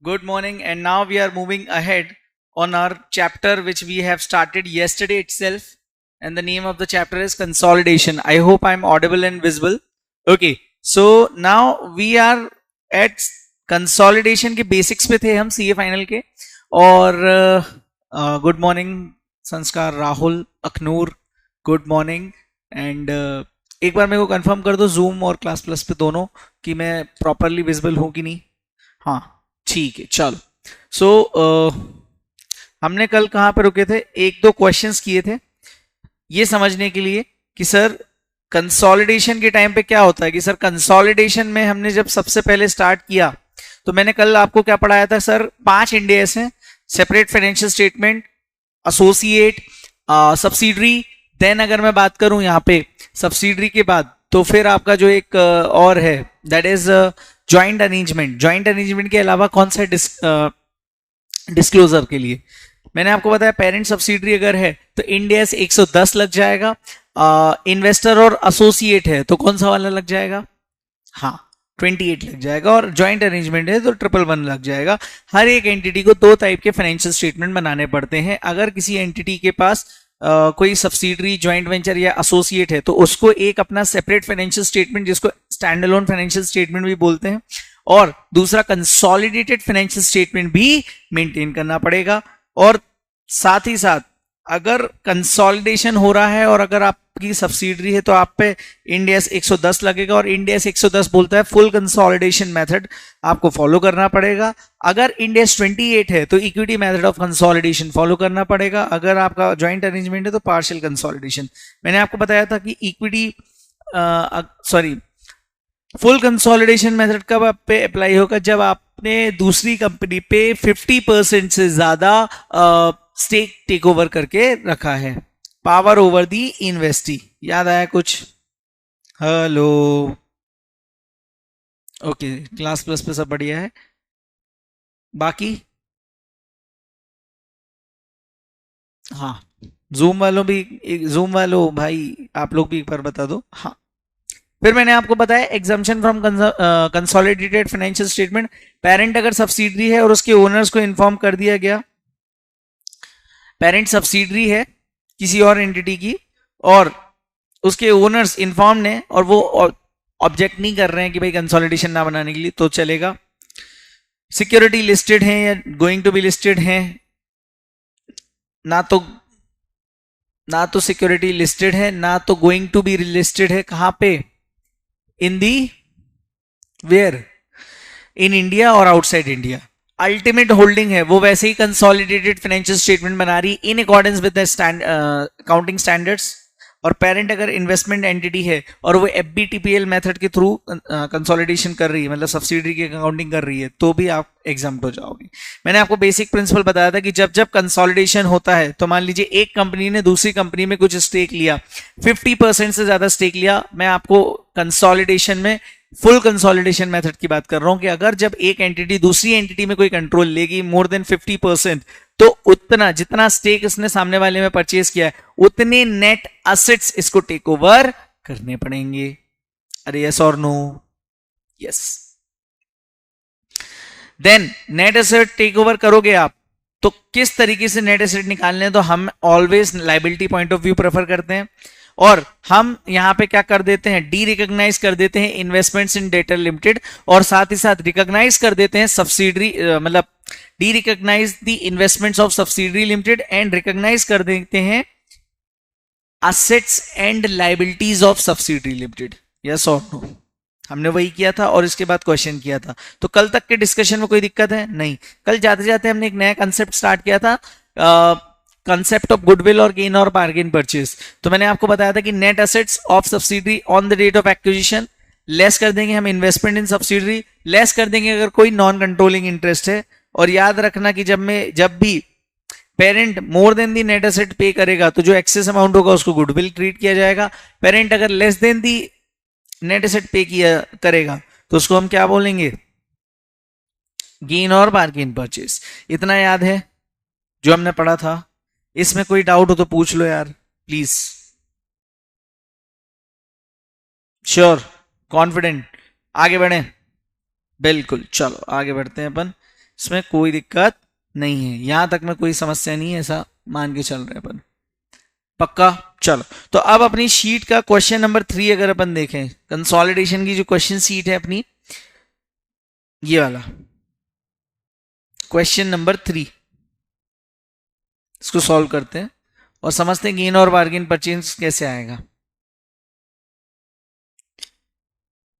Good morning, and now we are moving ahead on our chapter which we have started yesterday itself. And the name of the chapter is Consolidation. I hope I'm audible and visible. Okay, so now we are at consolidation के basics पे थे हम CA final के और good morning संस्कार Rahul Akhnoor good morning and एक बार मेरे को कंफर्म कर दो Zoom और क्लास प्लस पे दोनों कि मैं प्रॉपरली विजिबल हूँ कि नहीं. हाँ ठीक है चलो. सो हमने कल कहाँ पे रुके थे, एक दो क्वेश्चंस किए थे ये समझने के लिए कि सर कंसोलिडेशन के टाइम पे क्या होता है. कि सर कंसोलिडेशन में हमने जब सबसे पहले स्टार्ट किया तो मैंने कल आपको क्या पढ़ाया था सर, 5 इंडियाज हैं, separate financial statement, associate, subsidiary. Then अगर मैं बात करूं यहाँ पे सब्सिडरी के बाद तो फिर आपका जो एक और है that is joint arrangement. Joint arrangement के अलावा कौन सा डिस्क्लोजर के लिए मैंने आपको बताया पेरेंट सब्सिडरी अगर है तो इंडियाज 110 लग जाएगा. इन्वेस्टर और एसोसिएट है तो कौन सा वाला लग जाएगा, हाँ 28 लग जाएगा. और ज्वाइंट अरेंजमेंट है तो 111 लग जाएगा. हर एक एंटिटी को दो टाइप के फाइनेंशियल स्टेटमेंट बनाने पड़ते हैं. अगर किसी एंटिटी के पास कोई सब्सिडरी ज्वाइंट वेंचर या एसोसिएट है तो उसको एक अपना सेपरेट फाइनेंशियल स्टेटमेंट जिसको स्टैंड अलोन फाइनेंशियल स्टेटमेंट भी बोलते हैं और दूसरा कंसोलिडेटेड फाइनेंशियल स्टेटमेंट भी मेंटेन करना पड़ेगा. और साथ ही साथ अगर कंसोलिडेशन हो रहा है और अगर आपकी सब्सिडरी है तो आप पे इंडियाज 110 लगेगा और इंडियाज 110 बोलता है फुल कंसोलिडेशन मेथड आपको फॉलो करना पड़ेगा. अगर इंडियाज 28 है तो equity method of consolidation follow करना पड़ेगा. अगर आपका ज्वाइंट अरेंजमेंट है तो पार्शियल कंसोलिडेशन. मैंने आपको बताया था कि इक्विटी फुल कंसोलिडेशन मेथड कब आप पे अप्लाई होगा, जब आपने दूसरी कंपनी पे 50% से ज्यादा स्टेक टेक ओवर करके रखा है. Power over the investee. याद आया कुछ? हेलो ओके, क्लास प्लस पे सब बढ़िया है. बाकी हाँ जूम वालों भाई आप लोग भी एक बार बता दो. हाँ फिर मैंने आपको बताया exemption from consolidated financial statement. Parent अगर सब्सिडरी है और उसके ओनर्स को इन्फॉर्म कर दिया गया, पेरेंट सब्सिडरी है किसी और एंटिटी की और उसके ओनर्स इन्फॉर्म ने और वो ऑब्जेक्ट नहीं कर रहे हैं कि भाई कंसोलिडेशन ना बनाने के लिए तो चलेगा. सिक्योरिटी लिस्टेड है या गोइंग टू बी लिस्टेड है, ना तो सिक्योरिटी लिस्टेड है ना तो गोइंग टू बी लिस्टेड है. कहां पे, इन दी वेयर, इन इंडिया और आउटसाइड इंडिया. अल्टीमेट होल्डिंग है वो वैसे ही कंसोलिडेटेड फाइनेंशियल स्टेटमेंट बना रही in accordance with the accounting standards. और पेरेंट अगर इन्वेस्टमेंट एंटिटी है और वो एफबीटीपीएल मेथड के थ्रू कंसोलिडेशन कर रही है, मतलब सब्सिडरी की अकाउंटिंग कर रही है, तो भी आप एग्जाम्प्ट हो जाओगे. मैंने आपको बेसिक प्रिंसिपल बताया था कि जब जब कंसोलिडेशन होता है तो मान लीजिए एक कंपनी ने दूसरी कंपनी में कुछ स्टेक लिया, 50% से ज्यादा स्टेक लिया. मैं आपको कंसोलिडेशन में फुल कंसोलिडेशन मेथड की बात कर रहा हूं कि अगर जब एक एंटिटी दूसरी एंटिटी में कोई कंट्रोल लेगी मोर देन 50% तो उतना जितना स्टेक इसने सामने वाले में परचेज किया है उतने नेट असेट्स इसको टेक ओवर करने पड़ेंगे. अरे यस और no? Yes. Then net asset take over करोगे आप तो किस तरीके से नेट एसेट निकालने हैं, तो हम always liability point of view prefer करते हैं और हम यहां पे क्या कर देते हैं, डी रिकॉग्नाइज कर देते हैं इन्वेस्टमेंट्स इन डेटर लिमिटेड और साथ ही साथ रिकॉग्नाइज कर देते हैं सब्सिडरी, मतलब derecognise the investments of subsidiary limited and recognise कर देते हैं assets and liabilities of subsidiary limited. Yes और नो? हमने वही किया था और इसके बाद क्वेश्चन किया था. तो कल तक के डिस्कशन में कोई दिक्कत है नहीं? कल जाते जाते हमने एक नया कंसेप्ट स्टार्ट किया था, कंसेप्ट ऑफ गुडविल और गेन और बार्गेन परचेज. तो मैंने आपको बताया था कि net assets of subsidiary on the date of acquisition less कर देंगे हम इन्वेस्टमेंट इन सब्सिडरी, लेस कर देंगे अगर कोई नॉन कंट्रोलिंग इंटरेस्ट है. और याद रखना कि जब भी पेरेंट मोर देन दी नेट एसेट पे करेगा तो जो एक्सेस अमाउंट होगा उसको गुडविल ट्रीट किया जाएगा. पेरेंट अगर लेस देन दी नेट एसेट पे किया करेगा तो उसको हम क्या बोलेंगे, गेन और बार्गेन परचेज. इतना याद है जो हमने पढ़ा था? इसमें कोई डाउट हो तो पूछ लो यार प्लीज. श्योर, कॉन्फिडेंट, आगे बढ़े? बिल्कुल, चलो आगे बढ़ते हैं अपन. इसमें कोई दिक्कत नहीं है, यहां तक में कोई समस्या नहीं है, ऐसा मान के चल रहे हैं अपन। पक्का? चलो, तो अब अपनी शीट का क्वेश्चन नंबर 3 अगर अपन देखें, कंसोलिडेशन की जो क्वेश्चन शीट है अपनी, ये वाला क्वेश्चन नंबर 3, इसको सॉल्व करते हैं और समझते हैं गेन और बार्गेन परचेज कैसे आएगा।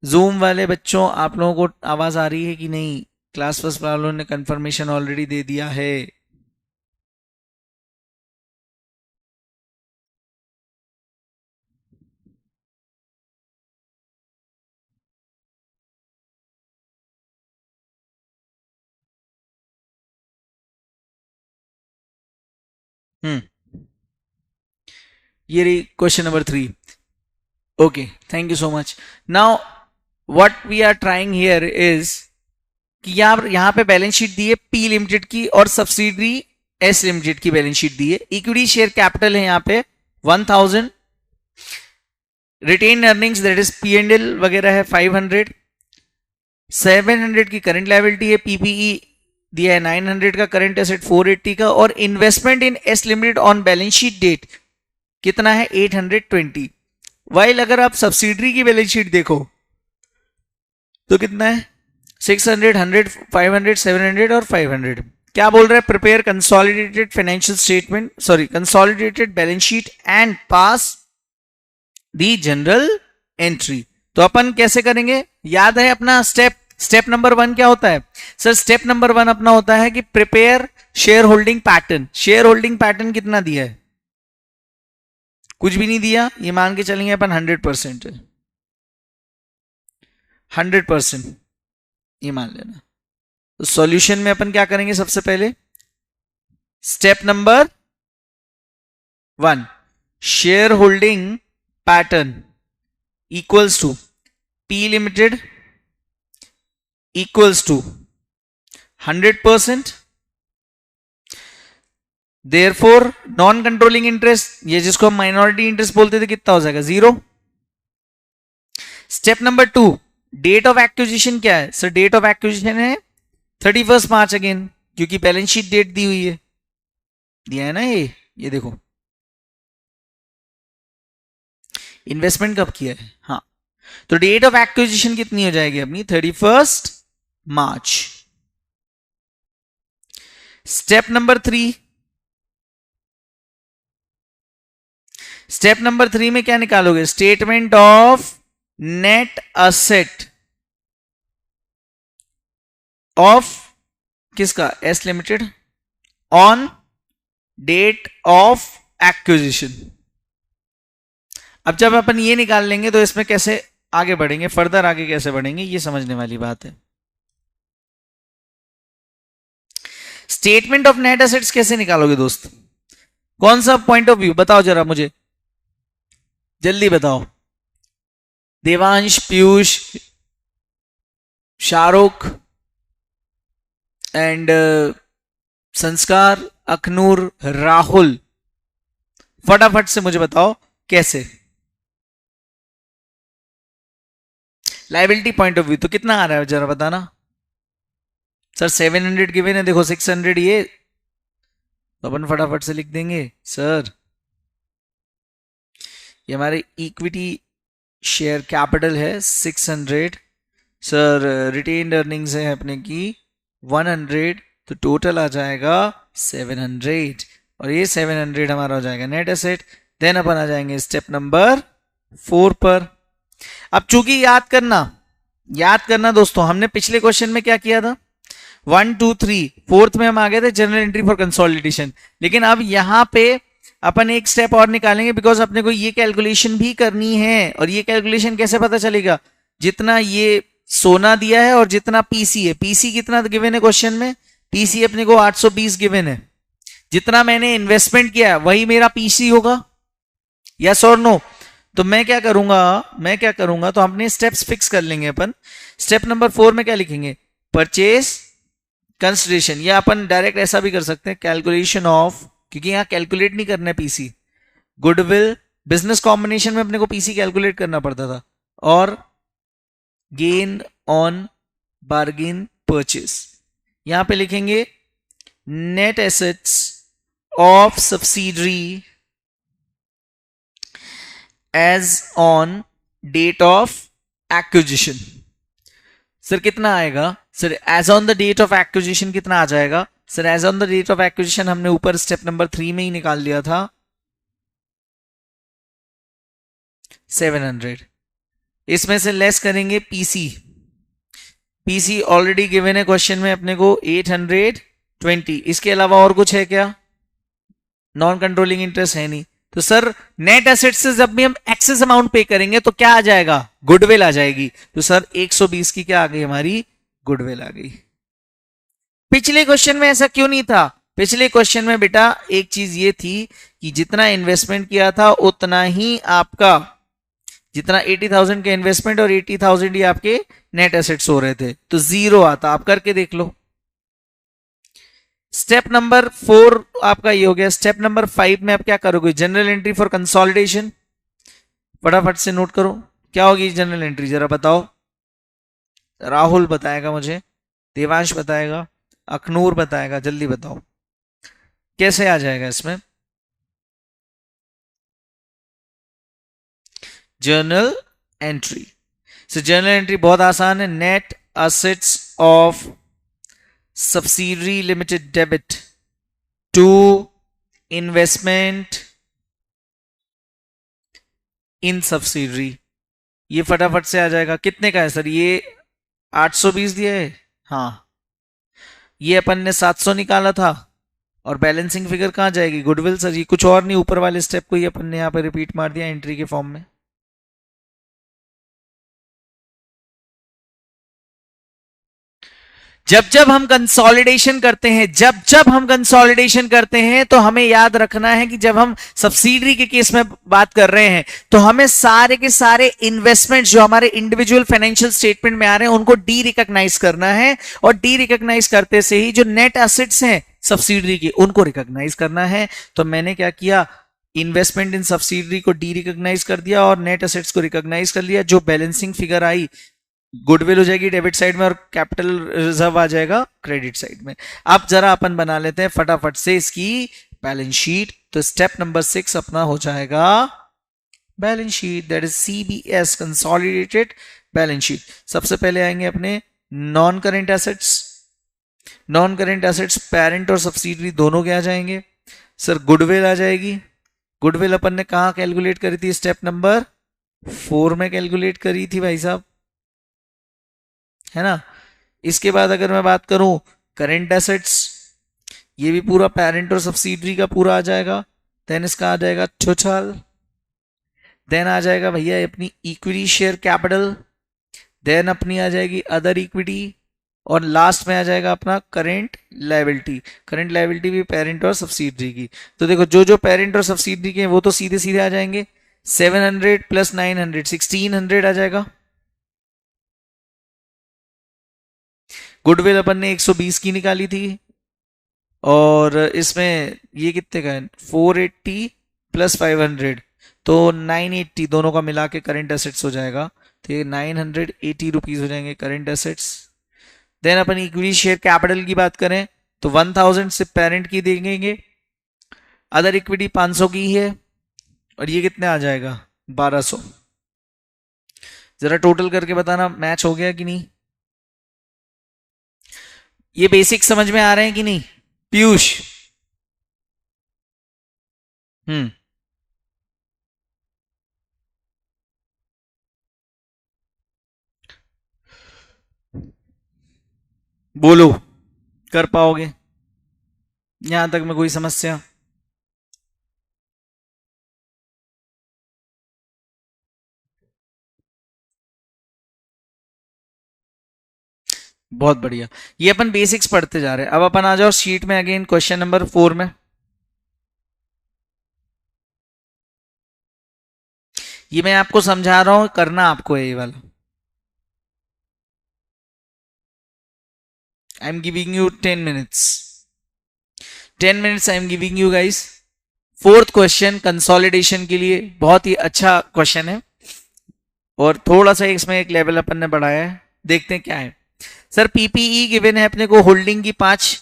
जूम वाले बच्चों, आप लोगों को आवाज आ रही है कि नहीं? क्लास फर्स्ट वालों ने कंफर्मेशन ऑलरेडी दे दिया है। ये रही question number 3। Okay, thank you so much. Now what we are trying here is कि यहां पे बैलेंस शीट दी है पी लिमिटेड की और सब्सिडरी एस लिमिटेड की बैलेंस शीट दी है। इक्विटी शेयर कैपिटल है यहाँ पे 1000, retained earnings that is P and L वगैरह है 500, 700 की करंट लायबिलिटी है, पीपीई दिया है 900 का, करंट एसेट 480 का, और investment in S limited on balance sheet date कितना है 820। वाइल अगर आप सब्सिडरी की बैलेंस शीट देखो तो कितना है 600, 100, 500, 700 और 500। क्या बोल रहा है? Prepare consolidated financial statement, sorry consolidated balance sheet and pass the general entry. तो अपन कैसे करेंगे? याद है अपना स्टेप नंबर 1 क्या होता है सर? स्टेप नंबर 1 अपना होता है कि prepare share holding pattern. Share holding pattern कितना दिया है? कुछ भी नहीं दिया, ये मान के चलेंगे अपन 100% है, 100% ये मान लेना। तो सॉल्यूशन में अपन क्या करेंगे? सबसे पहले step number 1, share holding pattern equals to P limited equals to 100%, therefore non controlling interest, ये जिसको हम माइनॉरिटी इंटरेस्ट बोलते थे, कितना हो जाएगा? 0। Step number 2, date of acquisition क्या है सर? डेट ऑफ एक्विजिशन है 31 मार्च अगेन, क्योंकि बैलेंस शीट डेट दी हुई है, दिया है ना ये देखो। इन्वेस्टमेंट कब किया है? हाँ, तो डेट ऑफ एक्विजिशन कितनी हो जाएगी अपनी? 31 March. Step number 3, step number 3 में क्या निकालोगे? Statement of net asset of किसका? S limited on date of acquisition. अब जब अपन ये निकाल लेंगे तो इसमें कैसे आगे बढ़ेंगे, फर्दर आगे कैसे बढ़ेंगे, ये समझने वाली बात है। स्टेटमेंट ऑफ नेट असेट्स कैसे निकालोगे दोस्त? कौन सा पॉइंट ऑफ व्यू बताओ जरा मुझे, जल्दी बताओ। देवांश, पीयूष, शाहरुख एंड संस्कार, अखनूर, राहुल, फटाफट से मुझे बताओ कैसे। लायबिलिटी पॉइंट ऑफ व्यू तो कितना आ रहा है जरा बताना सर। 700 गिवन है, देखो 600 ये, तो अपन फटाफट से लिख देंगे सर ये हमारे इक्विटी शेयर कैपिटल है 600 सर, रिटेन्ड अर्निंग्स है अपने की 100, तो टोटल आ जाएगा 700, और ये 700 हमारा हो जाएगा नेट एसेट। देन अपन आ जाएंगे स्टेप नंबर 4 पर। अब चूंकि याद करना दोस्तों, हमने पिछले क्वेश्चन में क्या किया था? 1 2 3 4th में हम आ गए थे जनरल एंट्री फॉर कंसोलिडेशन, लेकिन अब यहां पे अपन एक स्टेप और निकालेंगे, बिकॉज अपने को ये कैलकुलेशन भी करनी है। और ये कैलकुलेशन कैसे पता चलेगा? जितना ये सोना दिया है और जितना पीसी है। पीसी कितना गिवन है क्वेश्चन में? पीसी अपने को 820 गिवन है। जितना मैंने इन्वेस्टमेंट किया वही मेरा पीसी होगा, यस और नो? तो मैं क्या करूंगा तो हमने स्टेप्स फिक्स कर लेंगे अपन। स्टेप नंबर 4 में क्या लिखेंगे? परचेज कंसिडरेशन, या अपन डायरेक्ट ऐसा भी कर सकते हैं, कैलकुलेशन ऑफ, क्योंकि यहां कैलकुलेट नहीं करना है पीसी। गुडविल, बिजनेस कॉम्बिनेशन में अपने को पीसी कैलकुलेट करना पड़ता था, और गेन ऑन बार्गेन परचेज, यहां पे लिखेंगे net assets of subsidiary as on date of acquisition. Sir कितना आएगा? Sir as on the date of acquisition कितना आ जाएगा? Sir as on the date of acquisition हमने ऊपर स्टेप नंबर 3 में ही निकाल लिया था, 700। इसमें से लेस करेंगे पीसी। पीसी ऑलरेडी गिवन है क्वेश्चन में अपने को 820। इसके अलावा और कुछ है क्या? नॉन कंट्रोलिंग इंटरेस्ट है नहीं। तो सर नेट एसेट से जब भी हम एक्सेस अमाउंट पे करेंगे तो क्या आ जाएगा? गुडविल आ जाएगी। तो सर 120 की क्या आ गई हमारी? गुडविल आ गई। पिछले क्वेश्चन में ऐसा क्यों नहीं था? पिछले क्वेश्चन में बेटा एक चीज ये थी कि जितना इन्वेस्टमेंट किया था उतना ही आपका, जितना 80,000 के इन्वेस्टमेंट और 80,000 ही आपके नेट एसेट्स हो रहे थे, तो 0 आता। आप करके देख लो। स्टेप नंबर 4 आपका ये हो गया। स्टेप नंबर 5 में आप क्या करोगे? General entry for consolidation. फटाफट से नोट करो क्या होगी जनरल एंट्री, जरा बताओ। राहुल बताएगा मुझे, देवांश बताएगा, अखनूर बताएगा, जल्दी बताओ कैसे आ जाएगा इसमें। Journal entry. So journal entry बहुत आसान है। Net assets of subsidiary limited debit to investment in subsidiary. ये फटाफट से आ जाएगा। कितने का है सर? ये 820 दिया है। हाँ, ये अपन ने 700 निकाला था। और बैलेंसिंग फिगर कहां जाएगी? Goodwill sir. ये कुछ और नहीं, ऊपर वाले स्टेप को ही अपन ने यहां पर रिपीट मार दिया एंट्री के फॉर्म में। जब जब हम कंसोलिडेशन करते हैं, जब हम कंसोलिडेशन करते हैं तो हमें याद रखना है कि जब हम सब्सिडरी के केस में बात कर रहे हैं तो हमें सारे के सारे इन्वेस्टमेंट्स जो हमारे इंडिविजुअल फाइनेंशियल स्टेटमेंट में आ रहे हैं उनको डी रिकॉग्नाइज करना है। और डी रिकॉग्नाइज करते से ही जो नेट एसेट्स हैं सब्सिडरी की उनको रिकॉग्नाइज करना है। तो मैंने क्या किया? इन्वेस्टमेंट इन सब्सिडरी को डी रिकॉग्नाइज कर दिया और नेट एसेट्स को रिकॉग्नाइज कर लिया। जो बैलेंसिंग फिगर आई, गुडविल हो जाएगी डेबिट साइड में और कैपिटल रिजर्व आ जाएगा क्रेडिट साइड में। अब जरा अपन बना लेते हैं फटाफट से इसकी बैलेंस शीट। तो स्टेप नंबर 6 अपना हो जाएगा balance sheet, that is CBS, consolidated balance sheet. सबसे पहले आएंगे अपने non current assets. Non current assets parent और सब्सिडरी दोनों के आ जाएंगे। सर गुडविल आ जाएगी। गुडविल अपन ने कहां कैलकुलेट करी थी? स्टेप नंबर 4 में कैलकुलेट करी थी भाई साहब, है ना। इसके बाद अगर मैं बात करूं करेंट एसेट्स, ये भी पूरा पेरेंट और सब्सिडरी का पूरा आ जाएगा। देन इसका आ जाएगा टोटल। देन आ जाएगा भैया अपनी इक्विटी शेयर कैपिटल। देन अपनी आ जाएगी अदर इक्विटी। और लास्ट में आ जाएगा अपना करेंट लायबिलिटी। करेंट लायबिलिटी भी पेरेंट और सब्सिडरी की। तो देखो जो जो पेरेंट और सब्सिडरी के हैं वो तो सीधे सीधे आ जाएंगे। 700 प्लस 900 1600 आ जाएगा। गुडविल अपन ने 120 की निकाली थी और इसमें ये कितने का है? 480 प्लस 500 तो 980 दोनों का मिला के करेंट एसेट्स हो जाएगा। तो ये 980 रुपीज हो जाएंगे करेंट एसेट्स। देन अपन इक्विटी शेयर कैपिटल की बात करें तो 1000 से पेरेंट की देंगे, अदर इक्विटी 500 की है और ये कितने आ जाएगा? 1200। जरा टोटल करके बताना मैच हो गया कि नहीं। ये बेसिक समझ में आ रहे हैं कि नहीं पीयूष? बोलो कर पाओगे यहां तक में कोई समस्या? बहुत बढ़िया। ये अपन बेसिक्स पढ़ते जा रहे हैं। अब अपन आ जाओ शीट में अगेन क्वेश्चन नंबर 4 में। ये मैं आपको समझा रहा हूं, करना आपको है ये वाला। I am giving you 10 minutes. 10 minutes I am giving you guys. 4th question consolidation के लिए बहुत ही अच्छा क्वेश्चन है और थोड़ा सा इसमें एक लेवल अपन ने बढ़ाया है। देखते हैं क्या है। सर पीपीई गिवन है अपने को, होल्डिंग की 5,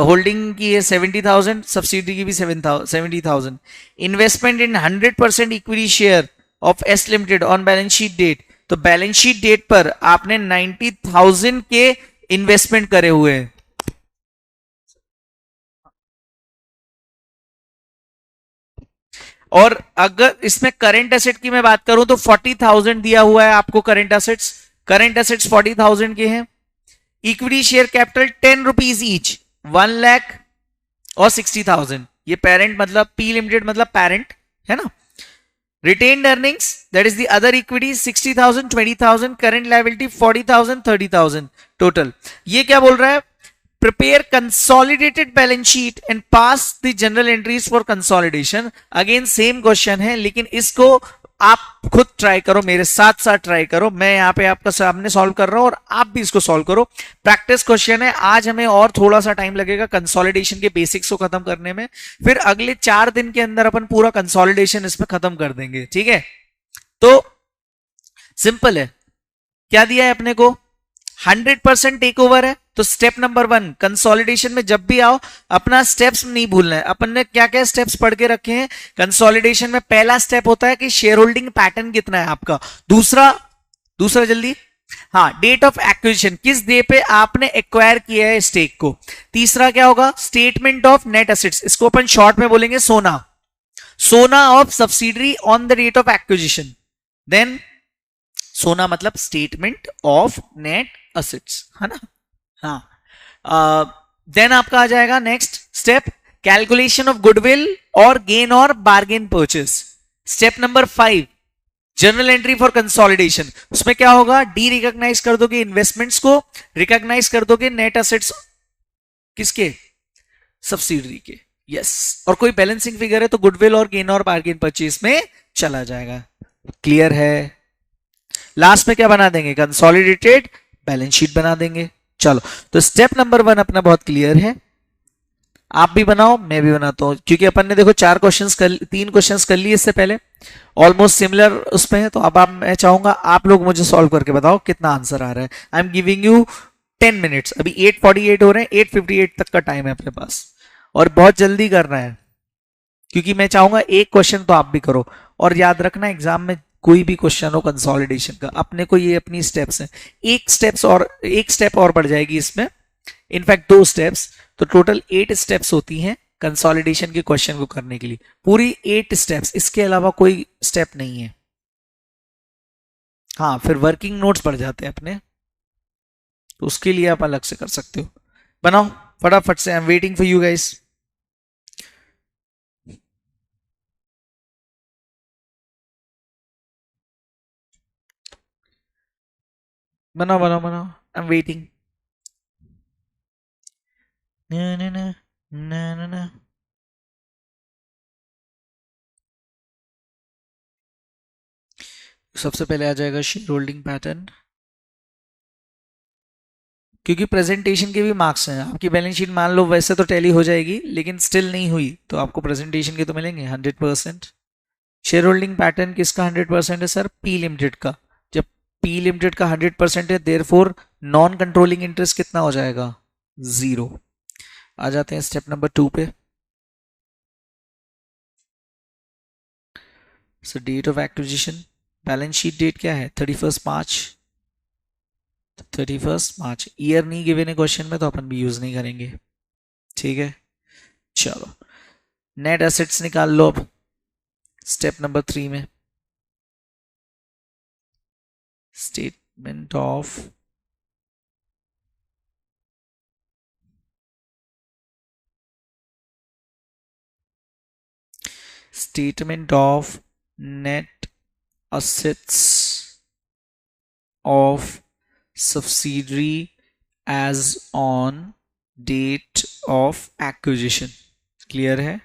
होल्डिंग की है 70,000, सब्सिडी की भी 70,000। Investment in 100% equity share of S limited on balance sheet date, तो बैलेंस शीट डेट पर आपने 90,000 के इन्वेस्टमेंट करे हुए हैं। और अगर इसमें करंट एसेट की मैं बात करूं तो 40,000 दिया हुआ है आपको करंट एसेट्स, 40,000 के हैं। Equity share capital 10 rupees each, 1 lakh और 60,000, ये पेरेंट मतलब पी लिमिटेड मतलब पेरेंट है ना। Retained earnings that is the other equity 60,000, 20,000, current liability 40,000, 30,000 total. ये क्या बोल रहा है, prepare consolidated balance sheet and pass the general entries for consolidation। Again same question है, लेकिन इसको आप खुद ट्राई करो, मेरे साथ साथ ट्राई करो, मैं यहां पे आपका सामने सॉल्व कर रहा हूं और आप भी इसको सॉल्व करो। प्रैक्टिस क्वेश्चन है, आज हमें और थोड़ा सा टाइम लगेगा कंसोलिडेशन के बेसिक्स को खत्म करने में, फिर अगले 4 दिन के अंदर अपन पूरा कंसोलिडेशन इसमें खत्म कर देंगे, ठीक है। तो सिंपल है, क्या दिया है अपने को, 100% टेक ओवर है। तो स्टेप नंबर 1 कंसोलिडेशन में जब भी आओ अपना स्टेप्स नहीं भूलना है। अपन ने क्या क्या स्टेप्स पढ़ के रखे हैं कंसोलिडेशन में। पहला स्टेप होता है कि शेयर होल्डिंग पैटर्न कितना है आपका। दूसरा जल्दी, हाँ, डेट ऑफ एक्विजिशन, किस डे पे आपने एक्वायर किया है स्टेक को। तीसरा क्या होगा, स्टेटमेंट ऑफ नेट एसेट्स, इसको अपन शॉर्ट में बोलेंगे SONA of subsidiary on the date of acquisition. Then SONA मतलब स्टेटमेंट ऑफ नेट एसेट्स, है ना। हाँ, देन आपका आ जाएगा next step, calculation of goodwill और गेन और bargain purchase. Step number 5 general entry for consolidation, उसमें क्या होगा, डी रिकॉग्नाइज कर दोगे इन्वेस्टमेंट्स को, रिकॉग्नाइज कर दोगे नेट एसेट्स किसके, सब्सिडरी के, यस। और कोई बैलेंसिंग फिगर है तो गुडविल और गेन और बार्गेन परचेस में चला जाएगा। क्लियर है। लास्ट में क्या बना देंगे, कंसोलिडेटेड बैलेंस शीट बना देंगे। चलो, तो स्टेप नंबर 1 अपना बहुत क्लियर है, आप भी बनाओ मैं भी बनाता हूं, क्योंकि अपन ने देखो 3 क्वेश्चंस कर लिए इससे पहले, ऑलमोस्ट सिमिलर उसमें है। तो अब मैं चाहूंगा आप लोग मुझे सॉल्व करके बताओ कितना आंसर आ रहा है। I am giving you 10 minutes, अभी 8:48 हो रहे हैं, 8:58 तक का टाइम है अपने पास, और बहुत जल्दी करना है, क्योंकि मैं चाहूंगा एक क्वेश्चन तो आप भी करो। और याद रखना एग्जाम में कोई भी क्वेश्चन हो कंसोलिडेशन का, अपने को ये अपनी स्टेप्स हैं, एक स्टेप और बढ़ जाएगी इसमें, इनफैक्ट 2 स्टेप्स, तो टोटल 8 स्टेप्स होती हैं कंसोलिडेशन के क्वेश्चन को करने के लिए, पूरी 8 स्टेप्स, इसके अलावा कोई स्टेप नहीं है। हाँ, फिर वर्किंग नोट्स बढ़ जाते हैं अपने, तो उसके लिए आप अलग से कर सकते हो। बनाओ फटाफट से, I am waiting for you guys. बनाओ बनाओ बनाओ, आई एम वेटिंग। ना ना ना ना ना ना। सबसे पहले आ जाएगा शेयर होल्डिंग पैटर्न, क्योंकि प्रेजेंटेशन के भी मार्क्स हैं। आपकी बैलेंस शीट मान लो वैसे तो टैली हो जाएगी, लेकिन स्टिल नहीं हुई तो आपको प्रेजेंटेशन के तो मिलेंगे 100%। शेयर होल्डिंग पैटर्न किसका 100% है सर, पी लिमिटेड का। जब पी लिमिटेड का 100% है, देयरफॉर नॉन कंट्रोलिंग इंटरेस्ट कितना हो जाएगा, 0। आ जाते हैं स्टेप नंबर 2 पे। So date of acquisition, balance sheet date क्या है, 31 मार्च। 31 मार्च, ईयर नहीं गिवन है क्वेश्चन में तो अपन भी यूज नहीं करेंगे, ठीक है। चलो, नेट एसेट्स निकाल लो अब स्टेप नंबर 3 में। Statement of net assets of subsidiary as on date of acquisition। Clear है,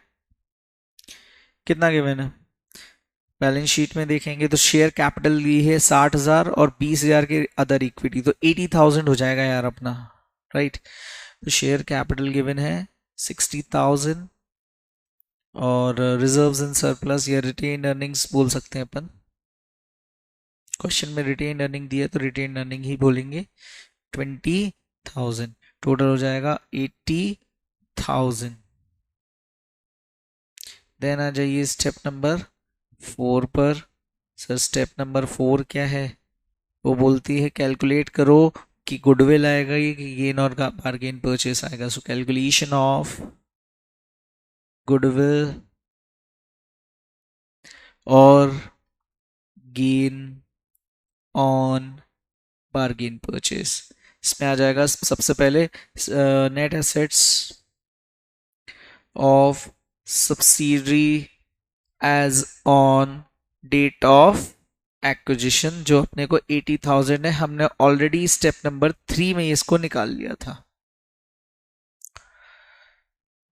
कितना गिवन है, बैलेंस शीट में देखेंगे तो शेयर कैपिटल ली है 60,000 और 20,000 के अदर इक्विटी, तो 80,000 हो जाएगा यार अपना, राइट। तो शेयर कैपिटल गिवन है 60,000 और रिजर्व्स एंड सरप्लस या रिटेन्ड अर्निंग्स बोल सकते हैं अपन। क्वेश्चन में रिटेन्ड अर्निंग दिया तो रिटेन्ड अर्निंग ही बोलेंगे। 20,000, टोटल हो जाएगा 80,000। देन आ जाइए स्टेप नंबर 4 पर। सर स्टेप नंबर 4 क्या है? वो बोलती है कैलकुलेट करो कि गुडविल आएगा ये कि गेन और बार्गेन परचेस आएगा। सो कैलकुलेशन ऑफ गुडविल और गेन ऑन बार्गेन परचेस। इसमें आ जाएगा सबसे पहले net assets of subsidiary as on date of acquisition, जो अपने को 80,000 है, हमने ऑलरेडी स्टेप नंबर 3 में इसको निकाल लिया था।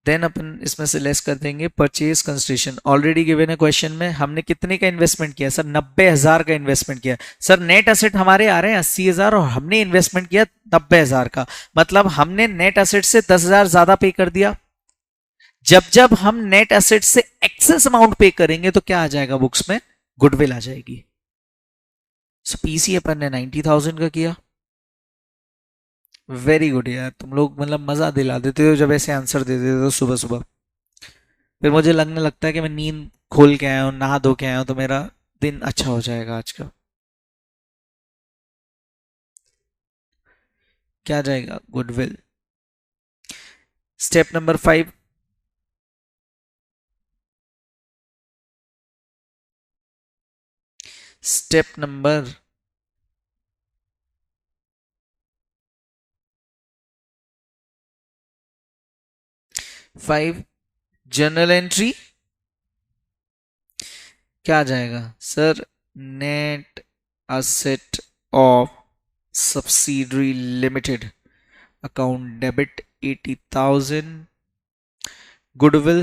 देन अपन इसमें से लेस कर देंगे परचेज कंसिडरेशन। ऑलरेडी गिवन है क्वेश्चन में, हमने कितने का इन्वेस्टमेंट किया? सर 90,000 का इन्वेस्टमेंट किया। सर नेट एसेट हमारे आ रहे हैं 80,000 और हमने इन्वेस्टमेंट किया 90,000 का, मतलब हमने नेट एसेट से 10,000 ज्यादा पे कर दिया। जब जब हम नेट एसेट से एक्सेस अमाउंट पे करेंगे तो क्या आ जाएगा बुक्स में? गुडविल आ जाएगी। सो पीसी अपन ने 90,000 का किया। वेरी गुड यार, तुम लोग मतलब मजा दिला देते हो जब ऐसे आंसर दे देते हो सुबह सुबह। फिर मुझे लगने लगता है कि मैं नींद खोल के आया हूँ, नहा धो के आया हूँ, तो मेरा दिन अच्छा हो जाएगा आज का। क्या जाएगा? Goodwill. Step number 5, step number 5 journal entry. क्या आ जाएगा? Sir net asset of subsidiary limited account debit 80,000, goodwill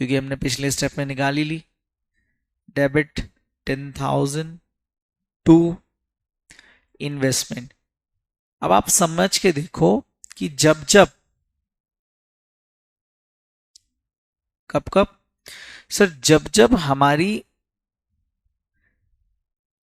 क्योंकि हमने पिछले स्टेप में निकाल ही ली, डेबिट 10,000 टू इन्वेस्टमेंट। अब आप समझ के देखो कि जब जब कब कब सर जब जब हमारी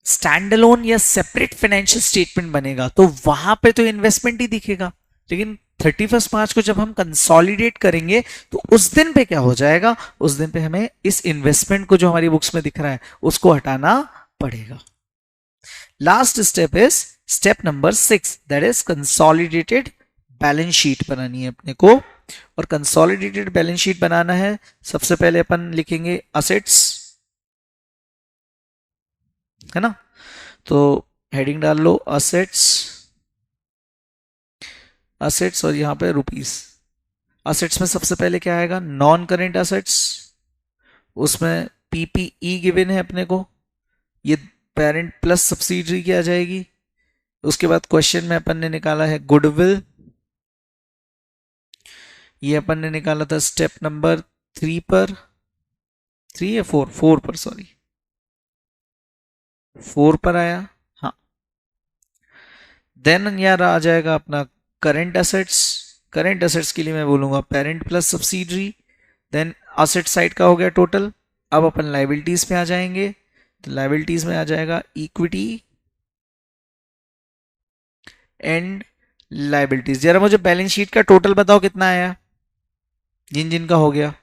स्टैंड अलोन या सेपरेट फाइनेंशियल स्टेटमेंट बनेगा तो वहां पे तो इन्वेस्टमेंट ही दिखेगा, लेकिन 31 मार्च को जब हम कंसोलिडेट करेंगे तो उस दिन पे क्या हो जाएगा? उस दिन पे हमें इस इन्वेस्टमेंट को जो हमारी बुक्स में दिख रहा है उसको हटाना पड़ेगा। Last step is step number 6, that is consolidated balance sheet बनानी है अपने को। और कंसोलिडेटेड बैलेंस शीट बनाना है, सबसे पहले अपन लिखेंगे असेट्स, है ना? तो हेडिंग डाल लो असेट्स, असेट्स और यहां पे रुपीस। असेट्स में सबसे पहले क्या आएगा? नॉन करेंट असेट्स, उसमें पीपीई गिवन है अपने को, ये पेरेंट प्लस सब्सिडरी की आ जाएगी। उसके बाद क्वेश्चन में अपन ने निकाला है गुडविल, ये अपन ने निकाला था स्टेप नंबर 3 पर, 3 या 4 पर, सॉरी 4 पर आया। हाँ, देन यार आ जाएगा अपना करंट एसेट्स। करंट एसेट्स के लिए मैं बोलूंगा parent plus subsidiary. Then asset side का हो गया टोटल। अब अपन लाइबिलिटीज पे आ जाएंगे, तो लाइबिलिटीज में आ जाएगा इक्विटी एंड लाइबिलिटीज। जरा मुझे बैलेंस शीट का टोटल बताओ कितना आया जिन जिन का हो गया?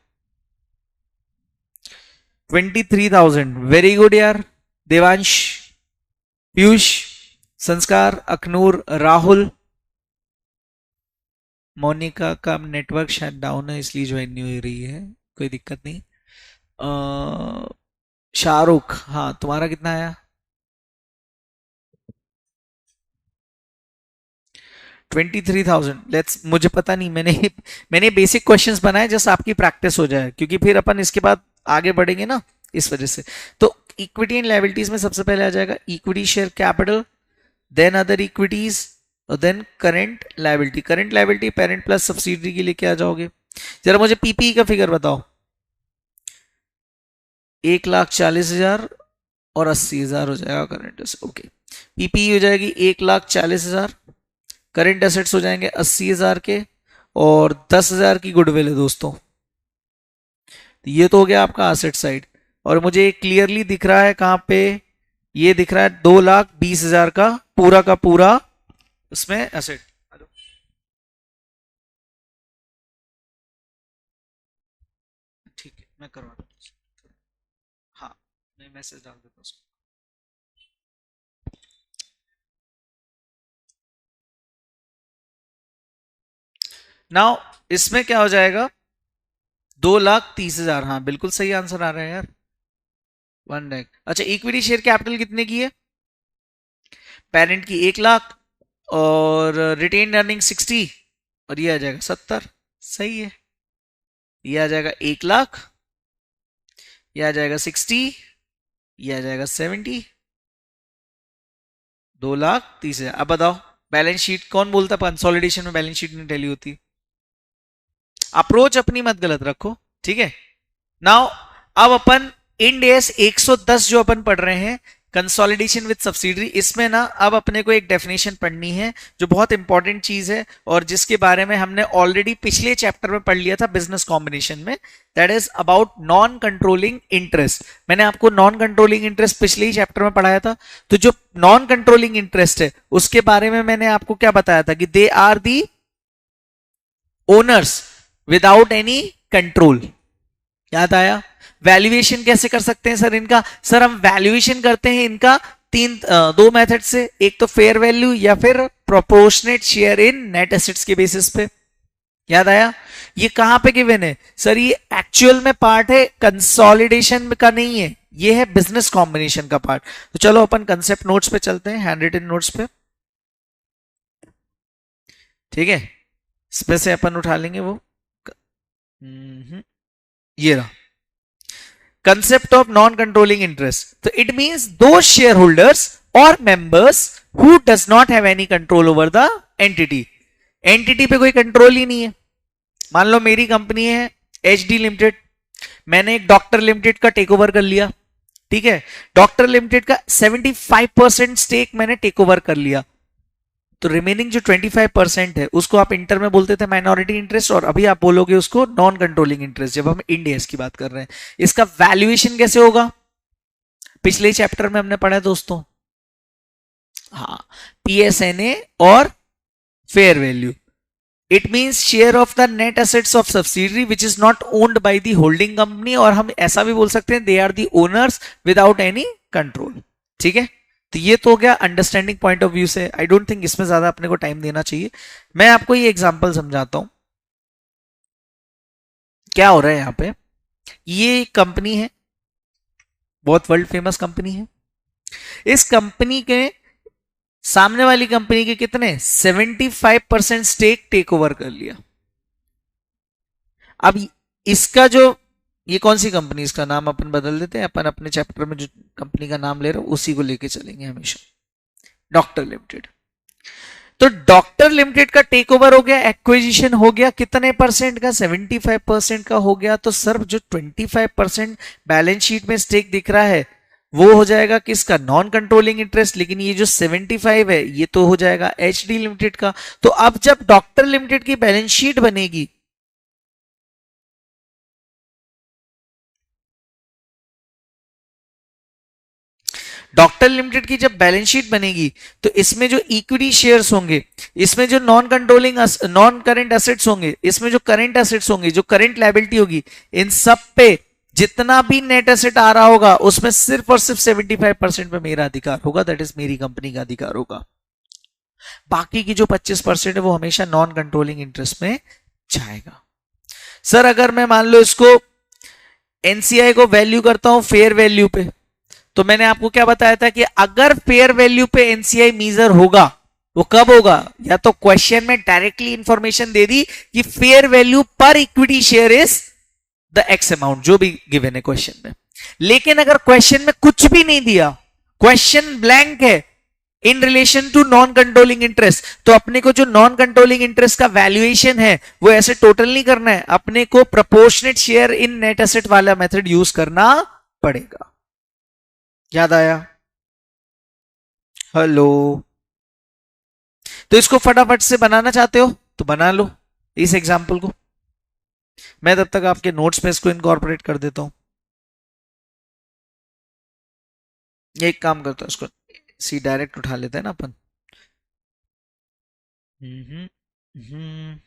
23,000। वेरी गुड यार, देवांश, पीयूष, संस्कार, अखनूर, राहुल, मोनिका का नेटवर्क शायद डाउन है इसलिए ज्वाइन नहीं हो रही है, कोई दिक्कत नहीं। शाहरुख, हाँ तुम्हारा कितना आया? 23,000। लेट्स, मुझे पता नहीं, मैंने बेसिक क्वेश्चंस बनाए जस्ट आपकी प्रैक्टिस हो जाए, क्योंकि फिर अपन इसके बाद आगे बढ़ेंगे ना, इस वजह से। तो इक्विटी एंड लायबिलिटीज में सबसे पहले आ जाएगा equity share capital, then other equities, और then current liability. Current liability parent plus subsidiary के लिए क्या आ जाओगे? जरा मुझे पीपीई का फिगर बताओ। 1,40,000 और 80,000 हो जाएगा करंट। ओके, पीपीई हो जाएगी 1,40,000, करंट एसेट्स हो जाएंगे 80,000 के, और 10,000 की गुडविल है दोस्तों। तो ये तो हो गया आपका एसेट साइड। और मुझे क्लियरली दिख रहा है कहां पे? ये दिख रहा है 2,20,000 का पूरा का पूरा उसमें एसेट। ठीक है, मैं करवा दूँ। हाँ, मैं मैसेज डाल देता हूँ। नाउ इसमें क्या हो जाएगा, 2,30,000। हाँ बिल्कुल सही आंसर आ रहा है यार, 1 लाख। अच्छा, इक्विटी शेयर कैपिटल कितने की है? पेरेंट की 1 लाख, और रिटेन अर्निंग 60, और ये आ जाएगा 70। सही है, ये आ जाएगा 1 लाख, ये आ जाएगा 60, ये आ जाएगा 70, 2,30,000। अब बताओ बैलेंस शीट कौन बोलता कंसोलिडेशन में बैलेंस शीट नहीं टैली होती? अप्रोच अपनी मत गलत रखो, ठीक है। नाउ अब अपन इंड एस 110 जो अपन पढ़ रहे हैं, कंसोलिडेशन विद सब्सिडरी, इसमें ना अब अपने को एक डेफिनेशन पढ़नी है जो बहुत इंपॉर्टेंट चीज है, और जिसके बारे में हमने ऑलरेडी पिछले चैप्टर में पढ़ लिया था बिजनेस कॉम्बिनेशन में। That is about non controlling interest. मैंने आपको नॉन कंट्रोलिंग इंटरेस्ट पिछले ही चैप्टर में पढ़ाया था। तो जो नॉन कंट्रोलिंग इंटरेस्ट है उसके बारे में मैंने आपको क्या बताया था कि they are the owners without any control. याद आया? वैल्यूएशन कैसे कर सकते हैं सर इनका? सर हम वैल्यूएशन करते हैं इनका दो मेथड से, एक तो फेयर वैल्यू या फिर proportionate share in net assets के बेसिस पे। याद आया? ये कहां पे गिवन है सर? ये एक्चुअल में पार्ट है, कंसोलिडेशन का नहीं है, ये है बिजनेस कॉम्बिनेशन का पार्ट। तो चलो अपन कंसेप्ट नोट्स पे चलते हैं, हैंड रिटन नोट्स पे। ठीक है, इसमें से अपन उठा लेंगे वो, ये रहा concept of non-controlling interest. So it means those shareholders or members who does not have any control over the entity. Entity पे कोई कंट्रोल ही नहीं है। मान लो मेरी कंपनी है HD लिमिटेड, मैंने एक डॉक्टर लिमिटेड का टेक ओवर कर लिया। ठीक है, डॉक्टर लिमिटेड का 75% स्टेक मैंने टेक ओवर कर लिया, तो रिमेनिंग जो 25% है उसको आप इंटर में बोलते थे माइनॉरिटी इंटरेस्ट, और अभी आप बोलोगे उसको नॉन कंट्रोलिंग इंटरेस्ट, जब हम इंड एस की बात कर रहे हैं। इसका वैल्यूएशन कैसे होगा? पिछले चैप्टर में हमने पढ़ा है दोस्तों, हाँ, PSNA और fair value. It means share of the net assets of subsidiary which is not owned by the holding company, और हम ऐसा भी बोल सकते हैं they are the owners without any control. ठीक है, तो ये तो हो गया अंडरस्टैंडिंग पॉइंट ऑफ व्यू से। आई डोंट थिंक इसमें ज्यादा अपने को टाइम देना चाहिए। मैं आपको ये एग्जांपल समझाता हूं क्या हो रहा है यहां पे। ये कंपनी है, बहुत वर्ल्ड फेमस कंपनी है। इस कंपनी के सामने वाली कंपनी के कितने 75% स्टेक टेक ओवर कर लिया। अब इसका जो, ये कौन सी कंपनी, इसका नाम अपन बदल देते हैं, अपन अपने चैप्टर में जो कंपनी का नाम ले रहे हो उसी को लेके चलेंगे हमेशा, डॉक्टर लिमिटेड। तो डॉक्टर लिमिटेड का टेक ओवर हो गया, एक्विजिशन हो गया, कितने परसेंट का? 75% का हो गया। तो सर जो 25% बैलेंस शीट में स्टेक दिख रहा है वो हो जाएगा किसका? Non controlling interest. लेकिन ये जो 75 है ये तो हो जाएगा HD लिमिटेड का। तो अब जब डॉक्टर लिमिटेड की बैलेंस शीट बनेगी, डॉक्टर लिमिटेड की जब बैलेंस शीट बनेगी तो इसमें जो इक्विटी शेयर्स होंगे, इसमें जो non controlling non current assets होंगे, इसमें जो करंट एसेट्स होंगे, जो करंट लायबिलिटी होगी, इन सब पे जितना भी नेट एसेट आ रहा होगा उसमें सिर्फ और सिर्फ 75% पे मेरा अधिकार होगा, दैट इज मेरी कंपनी का अधिकार होगा। बाकी की जो 25% है वो हमेशा नॉन कंट्रोलिंग इंटरेस्ट में जाएगा। सर अगर मैं मान लो इसको NCI को वैल्यू करता हूं फेयर वैल्यू पे, तो मैंने आपको क्या बताया था कि अगर फेयर वैल्यू पे NCI मीजर होगा वो कब होगा? या तो क्वेश्चन में डायरेक्टली इंफॉर्मेशन दे दी कि फेयर वैल्यू पर equity share is the x amount, जो भी गिवन है क्वेश्चन में। लेकिन अगर क्वेश्चन में कुछ भी नहीं दिया, क्वेश्चन ब्लैंक है in relation to non controlling interest, तो अपने को जो नॉन कंट्रोलिंग इंटरेस्ट का वैल्यूएशन है वो ऐसे टोटल नहीं करना है, अपने को proportionate share in net asset वाला मेथड यूज करना पड़ेगा। याद आया? हेलो? तो इसको फटाफट से बनाना चाहते हो तो बना लो इस एग्जाम्पल को। मैं तब तक आपके नोट्स में इसको इनकॉर्पोरेट कर देता हूं। एक काम करता हूं, इसको सी डायरेक्ट उठा लेते हैं ना अपन। हम्म हम्म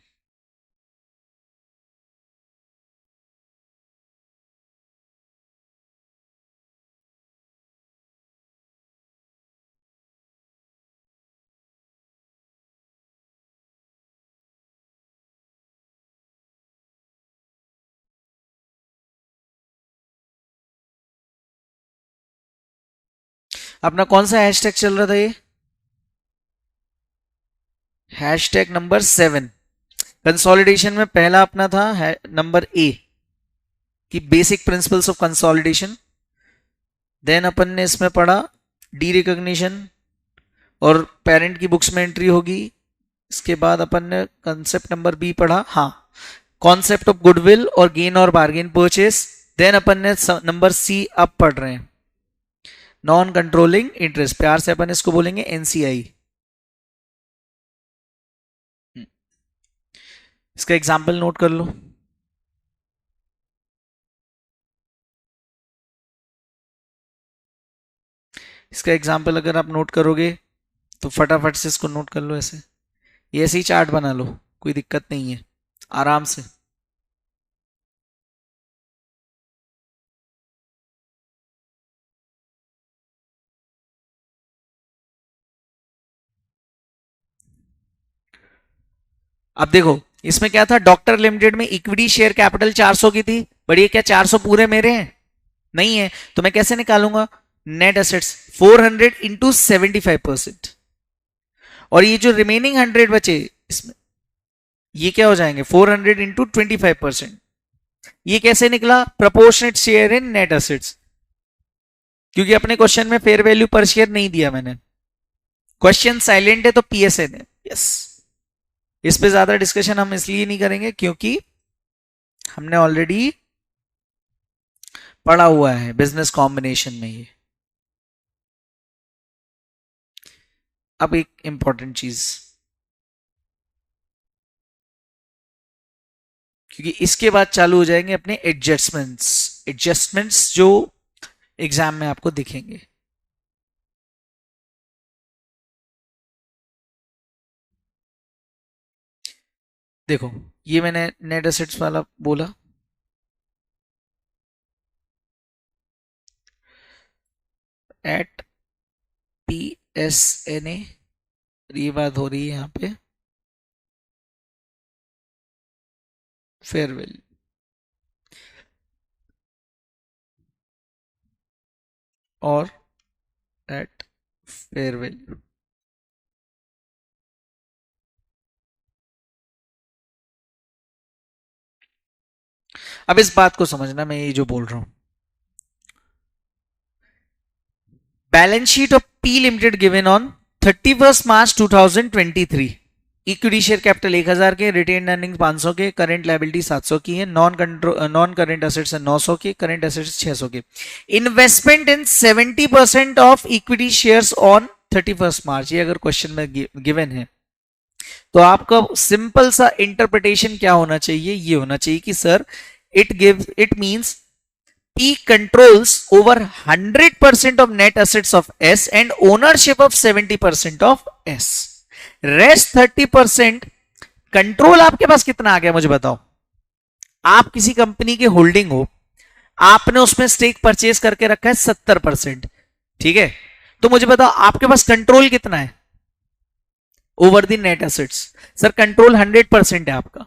अपना कौन सा हैशटैग चल रहा था ये? Hashtag number 7। कंसोलिडेशन में पहला अपना था नंबर ए कि basic principles of consolidation. Then अपन ने इसमें पढ़ा डी रिकॉग्निशन और पेरेंट की बुक्स में एंट्री होगी। इसके बाद अपन ने कंसेप्ट नंबर बी पढ़ा, हाँ, कॉन्सेप्ट ऑफ गुडविल और गेन और बार्गेन परचेस। देन अपन ने नंबर सी अब पढ़ रहे हैं, नॉन कंट्रोलिंग इंटरेस्ट, प्यार से अपन इसको बोलेंगे एनसीआई। इसका एग्जाम्पल नोट कर लो। इसका एग्जाम्पल अगर आप नोट करोगे तो फटाफट से इसको नोट कर लो। ऐसे ये ऐसे ही चार्ट बना लो, कोई दिक्कत नहीं है, आराम से। अब देखो इसमें क्या था, डॉक्टर लिमिटेड में इक्विटी शेयर कैपिटल 400 की थी, बट ये क्या 400 पूरे मेरे हैं? नहीं है, तो मैं कैसे निकालूंगा? नेट एसेट्स 400 इंटू 75%, और ये जो रिमेनिंग 100 बचे इसमें, ये क्या हो जाएंगे 400 इंटू 25%। ये कैसे निकला? Proportionate share in net assets, क्योंकि अपने क्वेश्चन में फेयर वैल्यू पर शेयर नहीं दिया मैंने, क्वेश्चन साइलेंट है तो पीएसएन है। यस, इस पे ज्यादा डिस्कशन हम इसलिए नहीं करेंगे क्योंकि हमने ऑलरेडी पढ़ा हुआ है बिजनेस कॉम्बिनेशन में ये। अब एक इंपॉर्टेंट चीज, क्योंकि इसके बाद चालू हो जाएंगे अपने एडजस्टमेंट्स जो एग्जाम में आपको दिखेंगे। देखो ये मैंने नेट एसेट्स वाला बोला, at P S N A, ये बात हो रही है यहां पे फेयर वैल्यू। और एट फेयर वैल्यू, अब इस बात को समझना, मैं ये जो बोल रहा हूं, balance sheet of P limited given on 31 March 2023। Equity share capital 1000 के, रिटेन अर्निंग 500 के, करंट लायबिलिटी 700 की है, नॉन करंट एसेट्स 900 के, करंट एसेट्स 600 के। Investment in 70% of equity shares on 31 मार्च, ये अगर क्वेश्चन में गिवन है तो आपका सिंपल सा इंटरप्रिटेशन क्या होना चाहिए? ये होना चाहिए कि sir it means P controls over 100% of net assets of S and ownership of 70% of S. Rest 30% control आपके पास कितना आ गया मुझे बताओ। आप किसी कंपनी के होल्डिंग हो, आपने उसमें स्टेक परचेज करके रखा है 70%, ठीक है, तो मुझे बताओ आपके पास कंट्रोल कितना है over the net assets? Sir control 100% है आपका,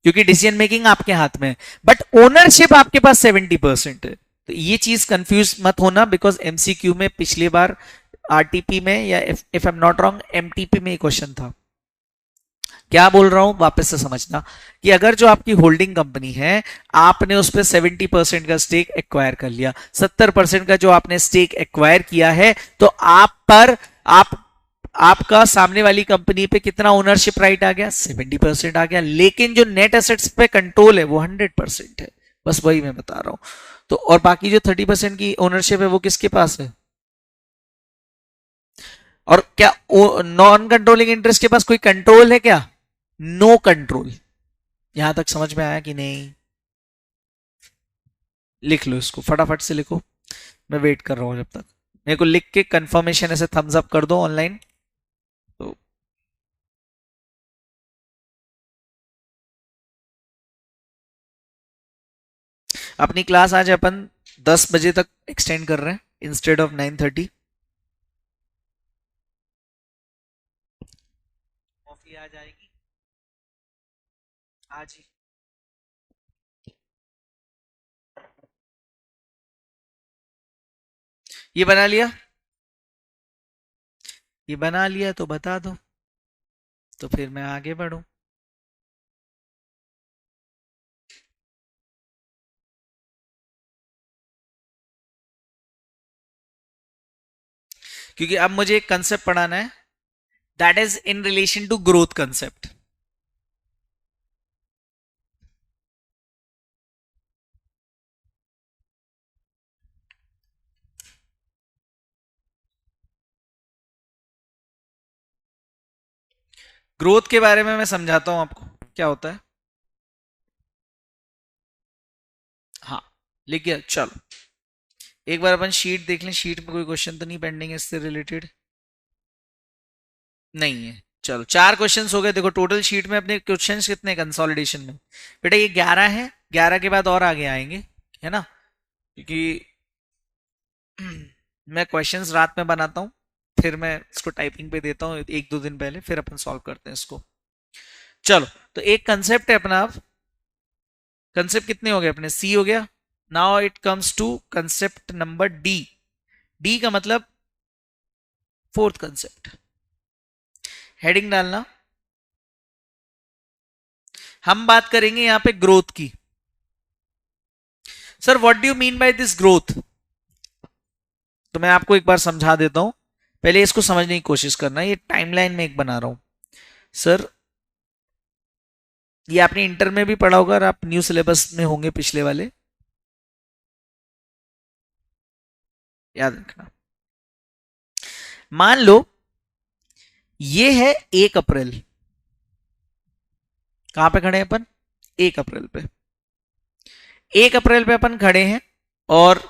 क्योंकि डिसीजन मेकिंग आपके हाथ में है, बट ओनरशिप आपके पास 70% है। तो ये चीज कंफ्यूज मत होना, बिकॉज एमसीक्यू में पिछली बार आरटीपी में या if I am not wrong MTP में क्वेश्चन था। क्या बोल रहा हूं वापस से समझना, कि अगर जो आपकी होल्डिंग कंपनी है, आपने उस पर 70% का स्टेक एक्वायर कर लिया, 70% का जो आपने स्टेक एक्वायर किया है, तो आप पर आपका सामने वाली कंपनी पे कितना ओनरशिप राइट आ गया? 70% आ गया, लेकिन जो नेट एसेट्स पे कंट्रोल है वो 100% है। बस वही मैं बता रहा हूं। तो और बाकी जो 30% की ओनरशिप है वो किसके पास है? और क्या नॉन कंट्रोलिंग इंटरेस्ट के पास कोई कंट्रोल है क्या? No control. यहां तक समझ में आया कि नहीं? लिख लो इसको, फटाफट से लिखो, मैं वेट कर रहा हूं जब तक। मेरे को लिख के कंफर्मेशन ऐसे थम्स अप कर दो ऑनलाइन। तो अपनी क्लास आज अपन 10 बजे तक एक्सटेंड कर रहे हैं इंस्टेड ऑफ 9:30। कॉफी आ जाएगी आज ही। ये बना लिया, ये बना लिया तो बता दो, तो फिर मैं आगे बढ़ूं। क्योंकि अब मुझे एक कंसेप्ट पढ़ाना है, that is in relation to growth concept. Growth के बारे में मैं समझाता हूं आपको क्या होता है। हाँ, लिख गया, चलो एक बार अपन शीट देख लें, शीट में कोई क्वेश्चन तो नहीं पेंडिंग है इससे रिलेटेड, नहीं है। चलो 4 क्वेश्चंस हो गए। देखो टोटल शीट में अपने क्वेश्चंस कितने कंसोलिडेशन में, बेटा ये 11 है, 11 के बाद और आगे आएंगे, है ना, क्योंकि मैं क्वेश्चंस रात में बनाता हूँ, फिर मैं इसको टाइपिंग पे देता हूँ 1-2 दिन पहले, फिर अपन सॉल्व करते हैं इसको। चलो तो एक कंसेप्ट है अपना, अब कंसेप्ट कितने हो गए अपने, सी हो गया। Now it comes to concept number D. D का मतलब फोर्थ कंसेप्ट। हेडिंग डालना, हम बात करेंगे यहां पे ग्रोथ की। Sir what do you mean by this growth, तो मैं आपको एक बार समझा देता हूं, पहले इसको समझने की कोशिश करना। ये टाइमलाइन में एक बना रहा हूं सर, ये आपने इंटर में भी पढ़ा होगा और आप न्यू सिलेबस में होंगे पिछले वाले, याद रखना। मान लो ये है 1 अप्रैल, कहां पे खड़े हैं अपन, 1 अप्रैल पे। 1 अप्रैल पे अपन खड़े हैं और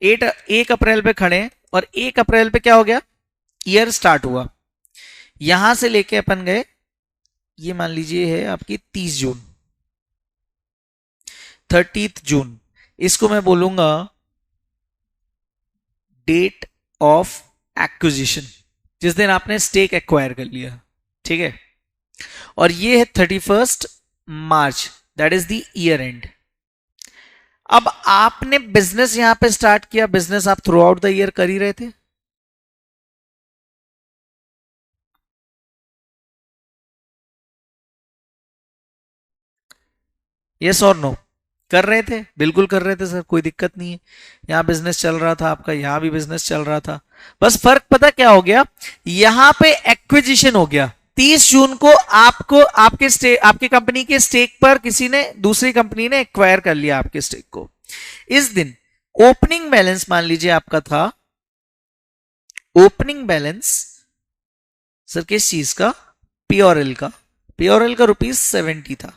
1 अप्रैल पे खड़े हैं और 1 अप्रैल पे क्या हो गया, ईयर स्टार्ट हुआ। यहां से लेके अपन गए, ये मान लीजिए है आपकी 30 जून, 30 जून, इसको मैं बोलूंगा डेट ऑफ एक्विजिशन, जिस दिन आपने स्टेक एक्वायर कर लिया, ठीक है। और ये है 31 March, that is the year end. अब आपने बिजनेस यहां पे स्टार्ट किया, बिजनेस आप थ्रू आउट द ईयर कर ही रहे थे, यस और नो, कर रहे थे, बिल्कुल कर रहे थे सर, कोई दिक्कत नहीं है। यहां बिजनेस चल रहा था आपका, यहां भी बिजनेस चल रहा था, बस फर्क पता क्या हो गया, यहां पे एक्विजिशन हो गया। 30 जून को आपको आपके कंपनी के स्टेक पर किसी ने, दूसरी कंपनी ने एक्वायर कर लिया आपके स्टेक को। इस दिन ओपनिंग बैलेंस मान लीजिए आपका था, ओपनिंग बैलेंस सर किस चीज का, पीओरएल का, पीओरएल का ₹70 था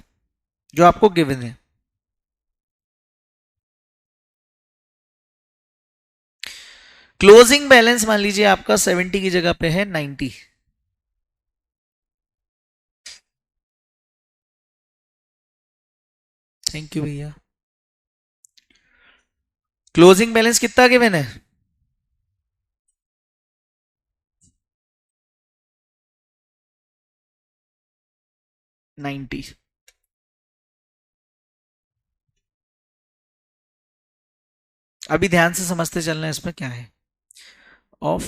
जो आपको गिवन है। क्लोजिंग बैलेंस मान लीजिए आपका 70 की जगह पे है 90। थैंक यू भैया। क्लोजिंग बैलेंस कितना गिवन है, $90। अभी ध्यान से समझते चलना है इसमें क्या है, ऑफ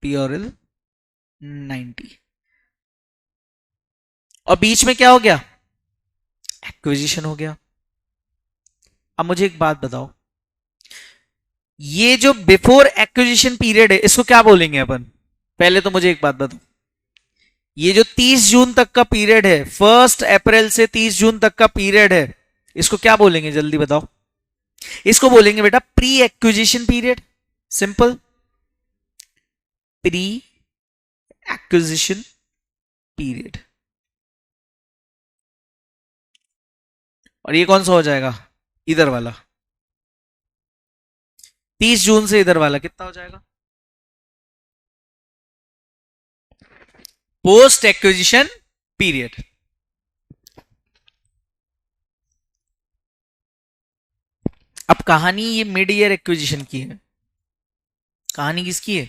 पीओरएल 90, और बीच में क्या हो गया, एक्विजिशन हो गया। अब मुझे एक बात बताओ, ये जो बिफोर एक्विजिशन पीरियड है इसको क्या बोलेंगे अपन, पहले तो मुझे एक बात बताओ, ये जो 30 जून तक का पीरियड है, 1 अप्रैल से 30 जून तक का पीरियड है, इसको क्या बोलेंगे जल्दी बताओ। इसको बोलेंगे बेटा pre acquisition period, simple, pre acquisition period. और ये कौन सा हो जाएगा, इधर वाला, 30 जून से इधर वाला कितना हो जाएगा, पोस्ट एक्विजिशन पीरियड। अब कहानी ये मिड ईयर एक्विजिशन की है। कहानी किसकी है?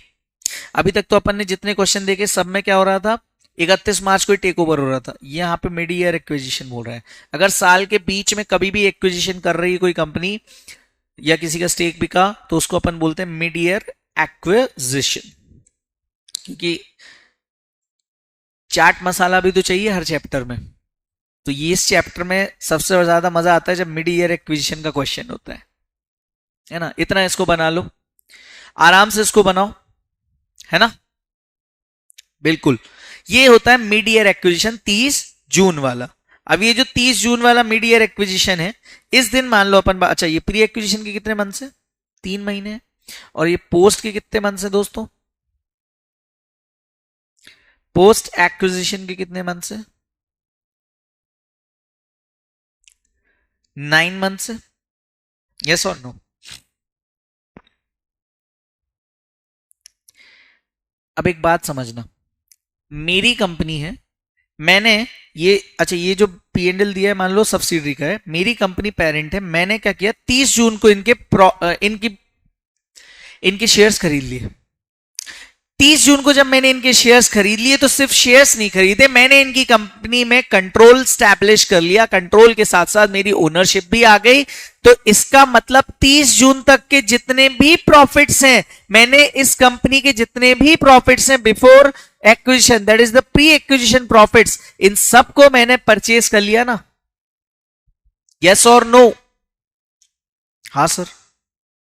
अभी तक तो अपन ने जितने क्वेश्चन देखे सब में क्या हो रहा था, 31 मार्च को टेक ओवर हो रहा था। ये यहाँ पे मिड ईयर एक्विजिशन बोल रहा है। अगर साल के बीच में कभी भी एक्विजिशन कर रही है कोई कंपनी या किसी का स्टेक बिका तो उसको अपन बोलते हैं मिड ईयर एक्विजिशन। क्योंकि चाट मसाला भी तो चाहिए हर चैप्टर में, तो ये इस चैप्टर में सबसे ज्यादा मजा आता है जब मिड ईयर एक्विजिशन का क्वेश्चन होता है ना। इतना इसको बना लो, आराम से इसको बनाओ, है ना। बिल्कुल, ये होता है मिड ईयर एक्विजिशन 30 जून वाला। अब ये जो 30 जून वाला मिड ईयर एक्विजिशन है, इस दिन मान लो अपन, अच्छा ये प्री एक्विजिशन के कितने मंथ से? 3 महीने हैं। और ये पोस्ट के कितने मंथ से दोस्तों? पोस्ट एक्विजिशन के कितने मंथ से? 9 मंथ से। यस और नो? अब एक बात समझना, मेरी कंपनी है, मैंने ये, अच्छा ये जो P&L दिया है मान लो सब्सिडरी का है, मेरी कंपनी पेरेंट है, मैंने क्या किया 30 जून को इनके शेयर्स खरीद लिए। 30 जून को जब मैंने इनके शेयर्स खरीद लिए तो सिर्फ शेयर्स नहीं खरीदे, मैंने इनकी कंपनी में कंट्रोल स्टैब्लिश कर लिया, कंट्रोल के साथ साथ मेरी ओनरशिप भी आ गई। तो इसका मतलब 30 जून तक के जितने भी प्रॉफिट्स हैं, मैंने इस कंपनी के जितने भी प्रॉफिट्स हैं before acquisition, that is the pre acquisition profits, इन सबको मैंने परचेज कर लिया ना। यस और नो? हाँ सर,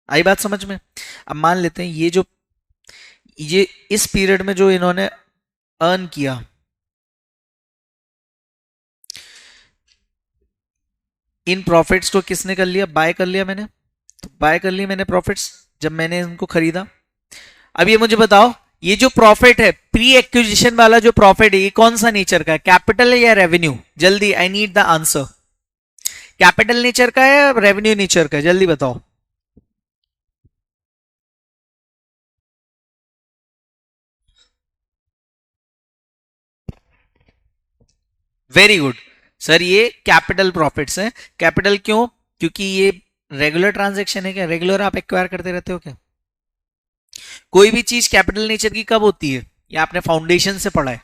आई बात समझ में? अब मान लेते हैं ये इस पीरियड में जो इन्होंने अर्न किया, इन प्रॉफिट्स को किसने कर लिया? बाय कर लिया मैंने। तो बाय कर लिया मैंने प्रॉफिट्स जब मैंने इनको खरीदा। अब ये मुझे बताओ, ये जो प्रॉफिट है प्री एक्विजिशन वाला जो प्रॉफिट है, ये कौन सा नेचर का है? कैपिटल है या रेवेन्यू? जल्दी, I need the answer. Capital nature का है या रेवेन्यू नेचर का है? जल्दी बताओ। वेरी गुड सर, ये कैपिटल प्रॉफिट्स हैं। कैपिटल क्यों? क्योंकि ये रेगुलर ट्रांजैक्शन है। क्या रेगुलर आप एक्वायर करते रहते हो क्या? कोई भी चीज कैपिटल नेचर की कब होती है? ये आपने फाउंडेशन से पढ़ा है।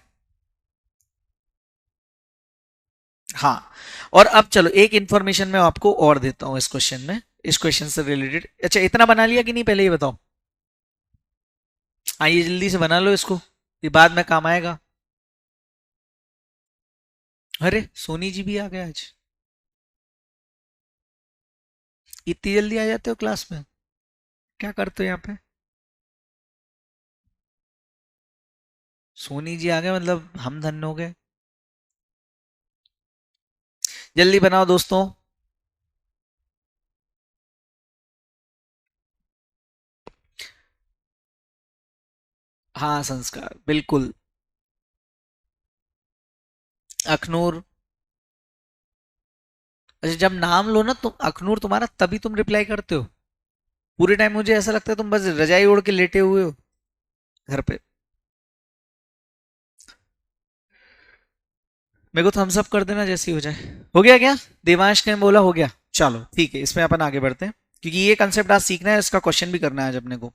हाँ, और अब चलो एक इंफॉर्मेशन मैं आपको और देता हूं इस क्वेश्चन में, इस क्वेश्चन से रिलेटेड। अच्छा इतना बना लिया कि नहीं, पहले ये बताओ। आइए जल्दी से बना लो इसको, ये बाद में काम आएगा। अरे सोनी जी भी आ गए आज, इतनी जल्दी आ जाते हो क्लास में? क्या करते हो यहाँ पे? सोनी जी आ गए मतलब हम धन्य हो गए। जल्दी बनाओ दोस्तों। हाँ संस्कार, बिल्कुल। अखनूर। अच्छा जब नाम लो ना तुम अखनूर तुम्हारा, तभी तुम रिप्लाई करते हो। पूरे टाइम मुझे ऐसा लगता है तुम बस रजाई ओढ़ के लेटे हुए हो घर पे। मेरे को थम्स अप कर देना जैसे ही हो जाए। हो गया क्या? देवांश ने बोला हो गया। चलो ठीक है, इसमें अपन आगे बढ़ते हैं, क्योंकि ये कंसेप्ट आज सीखना है, इसका क्वेश्चन भी करना है आज अपने को।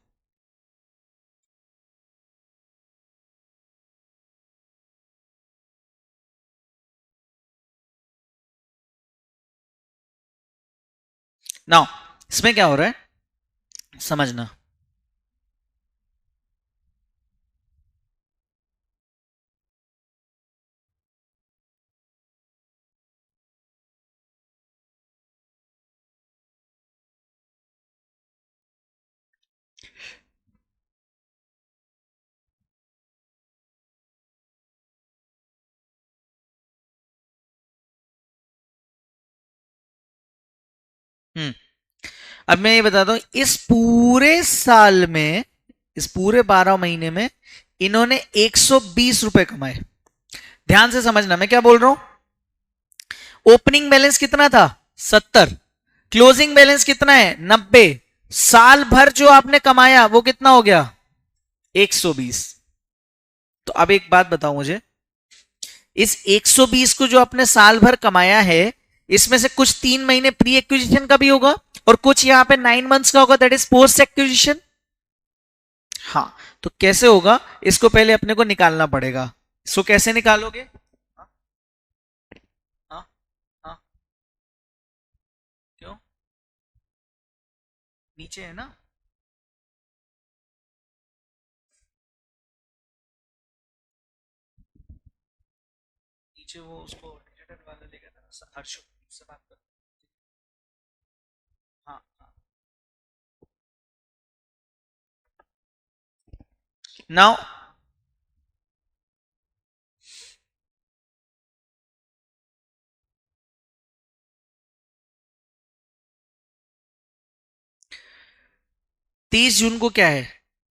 नाउ इसमें क्या हो रहा है समझना। हम्म, अब मैं ये बताता हूं, इस पूरे साल में, इस पूरे 12 महीने में इन्होंने 120 रुपए कमाए। ध्यान से समझना मैं क्या बोल रहा हूं। ओपनिंग बैलेंस कितना था? 70। क्लोजिंग बैलेंस कितना है? 90। साल भर जो आपने कमाया वो कितना हो गया? 120। तो अब एक बात बताओ मुझे, इस 120 को जो आपने साल भर कमाया है, इसमें से कुछ 3 महीने प्री एक्विजिशन का भी होगा और कुछ यहां पे 9 मंथ्स का होगा, दैट इज पोस्ट एक्विजिशन। हाँ, तो कैसे होगा, इसको पहले अपने को निकालना पड़ेगा। इसको कैसे निकालोगे? हाँ, हाँ, हाँ, क्यों? नीचे है ना? नीचे वो उसको डिजिटल वाला लेगा ना, हर्ष से बात कर। हाँ, हाँ। नाउ 30 जून को क्या है?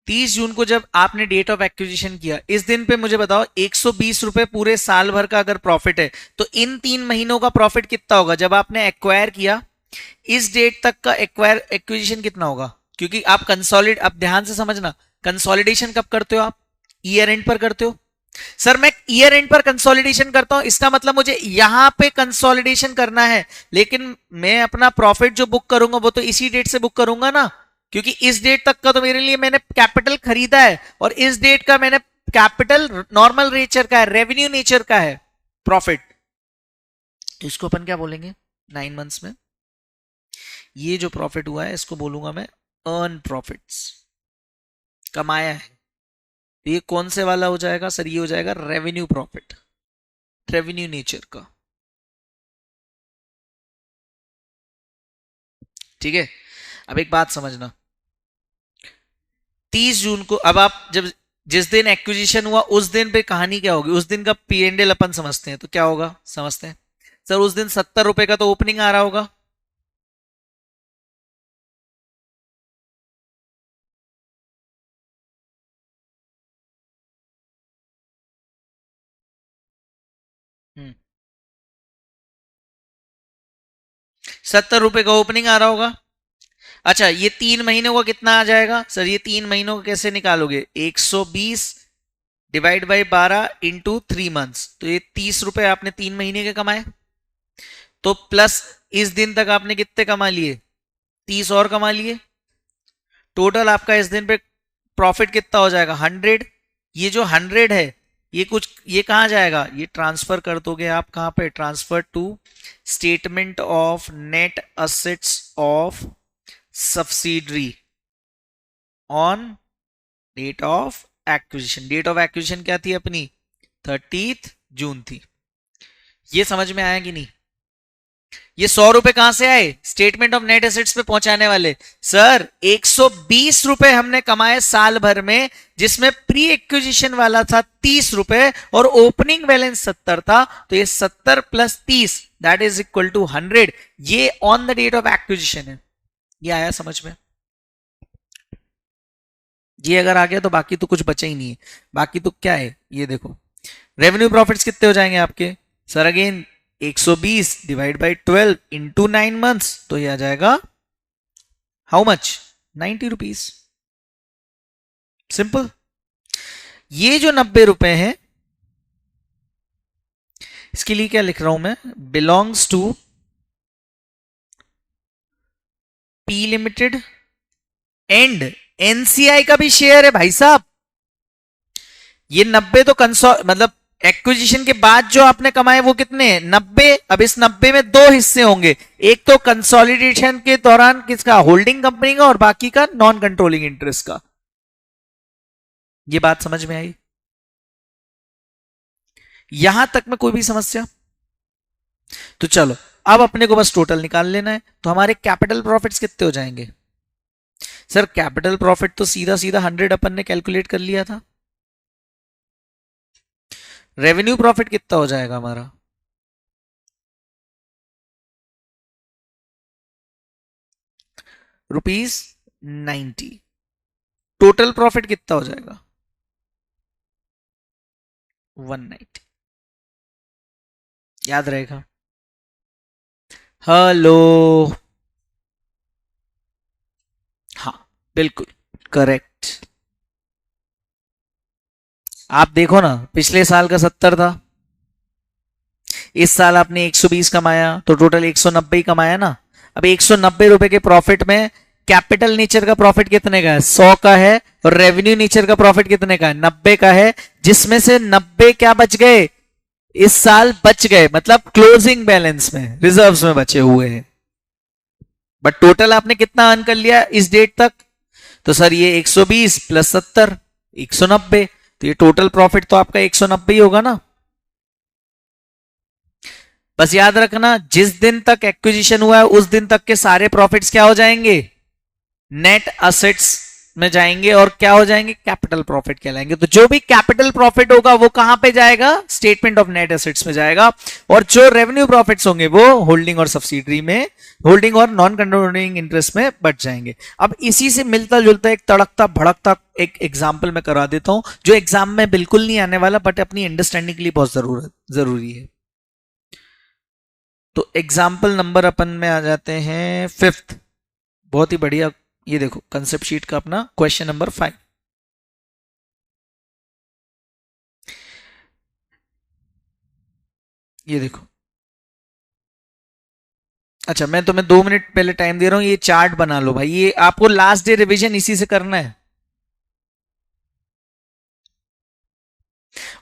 30 जून को जब आपने डेट ऑफ एक्विजिशन किया, इस दिन पे मुझे बताओ 120 रुपए पूरे साल भर का अगर प्रॉफिट है, तो इन 3 महीनों का प्रॉफिट कितना होगा जब आपने एक्वायर किया? इस डेट तक का एक्वायर एक्विजिशन कितना होगा? क्योंकि आप कंसोलिड, अब ध्यान से समझना, कंसोलिडेशन कब करते हो आप? ईयर एंड पर करते हो। सर मैं ईयर एंड पर कंसोलिडेशन करता हूं, इसका मतलब मुझे यहां पे कंसोलिडेशन करना है, लेकिन मैं अपना प्रॉफिट जो बुक करूंगा वो तो इसी डेट से बुक करूंगा ना, क्योंकि इस डेट तक का तो मेरे लिए मैंने कैपिटल खरीदा है और इस डेट का मैंने कैपिटल नॉर्मल नेचर का है, रेवेन्यू नेचर का है प्रॉफिट। तो इसको अपन क्या बोलेंगे 9 मंथ्स में? ये जो प्रॉफिट हुआ है इसको बोलूंगा मैं अर्न प्रॉफिट्स, कमाया है। तो ये कौन से वाला हो जाएगा सर? ये हो जाएगा रेवेन्यू प्रॉफिट, रेवेन्यू नेचर का। ठीक है, अब एक बात समझना, 30 जून को अब आप जब जिस दिन एक्विजिशन हुआ उस दिन पे कहानी क्या होगी? उस दिन का पी एंड एल अपन समझते हैं, तो क्या होगा समझते हैं? सर उस दिन 70 रुपए का तो ओपनिंग आ रहा होगा। हम्म, 70 रुपए का ओपनिंग आ रहा होगा। अच्छा, ये 3 महीनों का कितना आ जाएगा सर? ये 3 महीनों का कैसे निकालोगे? 120 डिवाइड बाई 12 इंटू 3 मंथ्स, तो ये 30 रुपए आपने 3 महीने के कमाए, तो प्लस इस दिन तक आपने कितने कमा लिए? 30 और कमा लिए। टोटल आपका इस दिन पे प्रॉफिट कितना हो जाएगा? 100। ये जो 100 है, ये कुछ, ये कहां जाएगा? ये ट्रांसफर कर दोगे आप कहां पे? Transfer to statement of net assets of subsidiary on date of acquisition. Date of acquisition क्या थी अपनी? 30 जून थी। ये समझ में आया कि नहीं? ये 100 रुपए कहां से आए? स्टेटमेंट ऑफ नेट एसेट्स पे पहुंचाने वाले। सर 120 रुपए हमने कमाए साल भर में, जिसमें प्री एक्विजिशन वाला था 30 रुपए और ओपनिंग बैलेंस 70 था, तो ये 70 plus 30 that is equal to 100। ये on the date of acquisition है। ये आया समझ में? ये अगर आ गया तो बाकी तो कुछ बचा ही नहीं है। बाकी तो क्या है ये देखो, रेवेन्यू प्रॉफिट्स कितने हो जाएंगे आपके? Sir again 120 divide by 12 into 9 months, तो ये आ जाएगा हाउ मच? 90 रुपीज। सिंपल। ये जो 90 रुपए हैं, इसके लिए क्या लिख रहा हूं मैं? Belongs to P limited and NCI का भी शेयर है भाई साहब। ये 90 तो मतलब एक्विजिशन के बाद जो आपने कमाए वो कितने हैं? 90। अब इस 90 में दो हिस्से होंगे, एक तो कंसोलिडेशन के दौरान किसका? होल्डिंग कंपनी का, और बाकी का नॉन कंट्रोलिंग इंटरेस्ट का। ये बात समझ में आई? यहां तक में कोई भी समस्या? तो चलो, अब अपने को बस टोटल निकाल लेना है। तो हमारे कैपिटल प्रॉफिट्स कितने हो जाएंगे? सर कैपिटल प्रॉफिट तो सीधा सीधा 100 अपन ने कैलकुलेट कर लिया था। रेवेन्यू प्रॉफिट कितना हो जाएगा हमारा? ₹90। टोटल प्रॉफिट कितना हो जाएगा? 190। याद रहेगा? हेलो। हाँ, बिल्कुल करेक्ट। आप देखो ना, पिछले साल का 70 था, इस साल आपने 120 कमाया तो टोटल 190 ही कमाया ना। अब 190 रुपए के प्रॉफिट में कैपिटल नेचर का प्रॉफिट कितने का है? 100 का है। और रेवेन्यू नेचर का प्रॉफिट कितने का है? 90 का है। जिसमें से 90 क्या बच गए? इस साल बच गए, मतलब क्लोजिंग बैलेंस में, रिजर्व्स में बचे हुए हैं। बट टोटल आपने कितना अर्न कर लिया इस डेट तक? तो सर ये 120 प्लस 70 190, तो ये टोटल प्रॉफिट तो आपका 190 ही होगा ना। बस याद रखना, जिस दिन तक एक्विजिशन हुआ है उस दिन तक के सारे प्रॉफिट्स क्या हो जाएंगे? नेट असेट्स में जाएंगे और क्या हो जाएंगे? कैपिटल प्रॉफिट कहलाएंगे। तो जो भी कैपिटल प्रॉफिट होगा वो कहां पे जाएगा? स्टेटमेंट ऑफ नेट एसेट्स में जाएगा। और जो रेवेन्यू प्रॉफिट्स होंगे वो होल्डिंग और सब्सिडरी में, होल्डिंग और नॉन कंट्रोलिंग इंटरेस्ट में बच जाएंगे। अब इसी से मिलता जुलता एक तड़कता भड़कता एक एग्जाम्पल मैं करा देता हूं, जो एग्जाम में बिल्कुल नहीं आने वाला बट अपनी अंडरस्टैंडिंग के लिए बहुत जरूरी है। तो एग्जाम्पल नंबर अपन में आ जाते हैं 5th। बहुत ही बढ़िया, ये देखो कंसेप्ट शीट का अपना क्वेश्चन नंबर 5। ये देखो, अच्छा मैं तुम्हें 2 मिनट पहले टाइम दे रहा हूं, ये चार्ट बना लो भाई। ये आपको लास्ट डे रिवीजन इसी से करना है।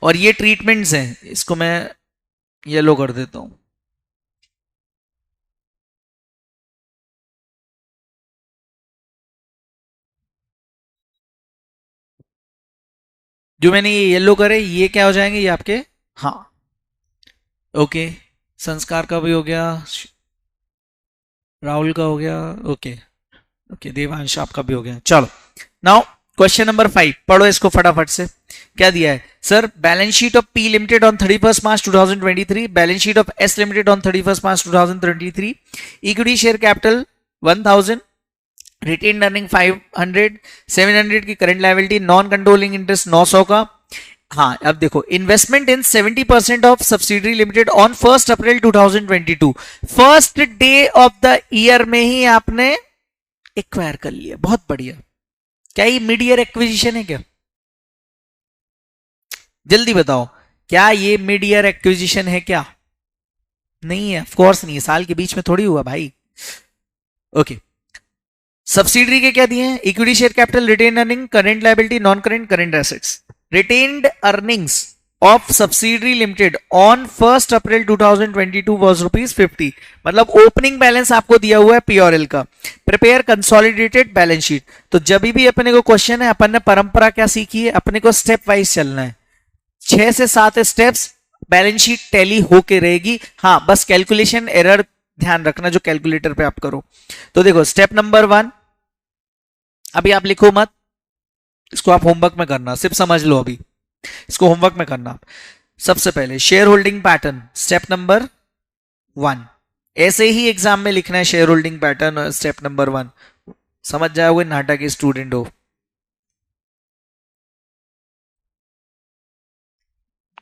और ये ट्रीटमेंट्स हैं, इसको मैं येलो कर देता हूं। जो मैंने ये येलो करे ये क्या हो जाएंगे? ये आपके, हाँ ओके। संस्कार का भी हो गया, राहुल का हो गया, ओके ओके, देवांश आपका भी हो गया। चलो नाउ क्वेश्चन नंबर 5 पढ़ो इसको फटाफट से। क्या दिया है? Sir balance sheet of P limited on 31 March 2023, balance sheet of S limited on 31 March 2023, equity share capital 1000, retain earning 500, 700 की current liability, non controlling interest 900 का। हाँ अब देखो, investment in 70% of subsidiary limited on 1 April 2022, first day of the year में ही आपने acquire कर लिया। बहुत बढ़िया। क्या ये मिड ईयर एक्विजिशन है क्या? जल्दी बताओ, क्या ये मिड ईयर एक्विजिशन है क्या? नहीं है, ऑफ कोर्स नहीं है, साल के बीच में थोड़ी हुआ भाई। ओके, सब्सिडरी के क्या दिए हैं? Equity share capital, retain earning, current liability, non current, current assets. Retained earnings of subsidiary limited on 1 April 2022 was ₹50, मतलब ओपनिंग बैलेंस आपको दिया हुआ है पीओरएल का। Prepare consolidated balance sheet. तो जब भी अपने को क्वेश्चन है, अपन ने परंपरा क्या सीखी है? अपने को स्टेप वाइज चलना है, 6 से 7 स्टेप्स बैलेंस शीट टैली होके रहेगी। हाँ बस कैलकुलेशन एरर ध्यान रखना जो कैलकुलेटर पे आप करो। तो देखो स्टेप नंबर 1, अभी आप लिखो मत, इसको आप होमवर्क में करना, सिर्फ समझ लो अभी, इसको होमवर्क में करना। सबसे पहले share holding pattern, step number 1, ऐसे ही एग्जाम में लिखना है share holding pattern, step number 1। समझ जाओगे, नाटक के स्टूडेंट हो,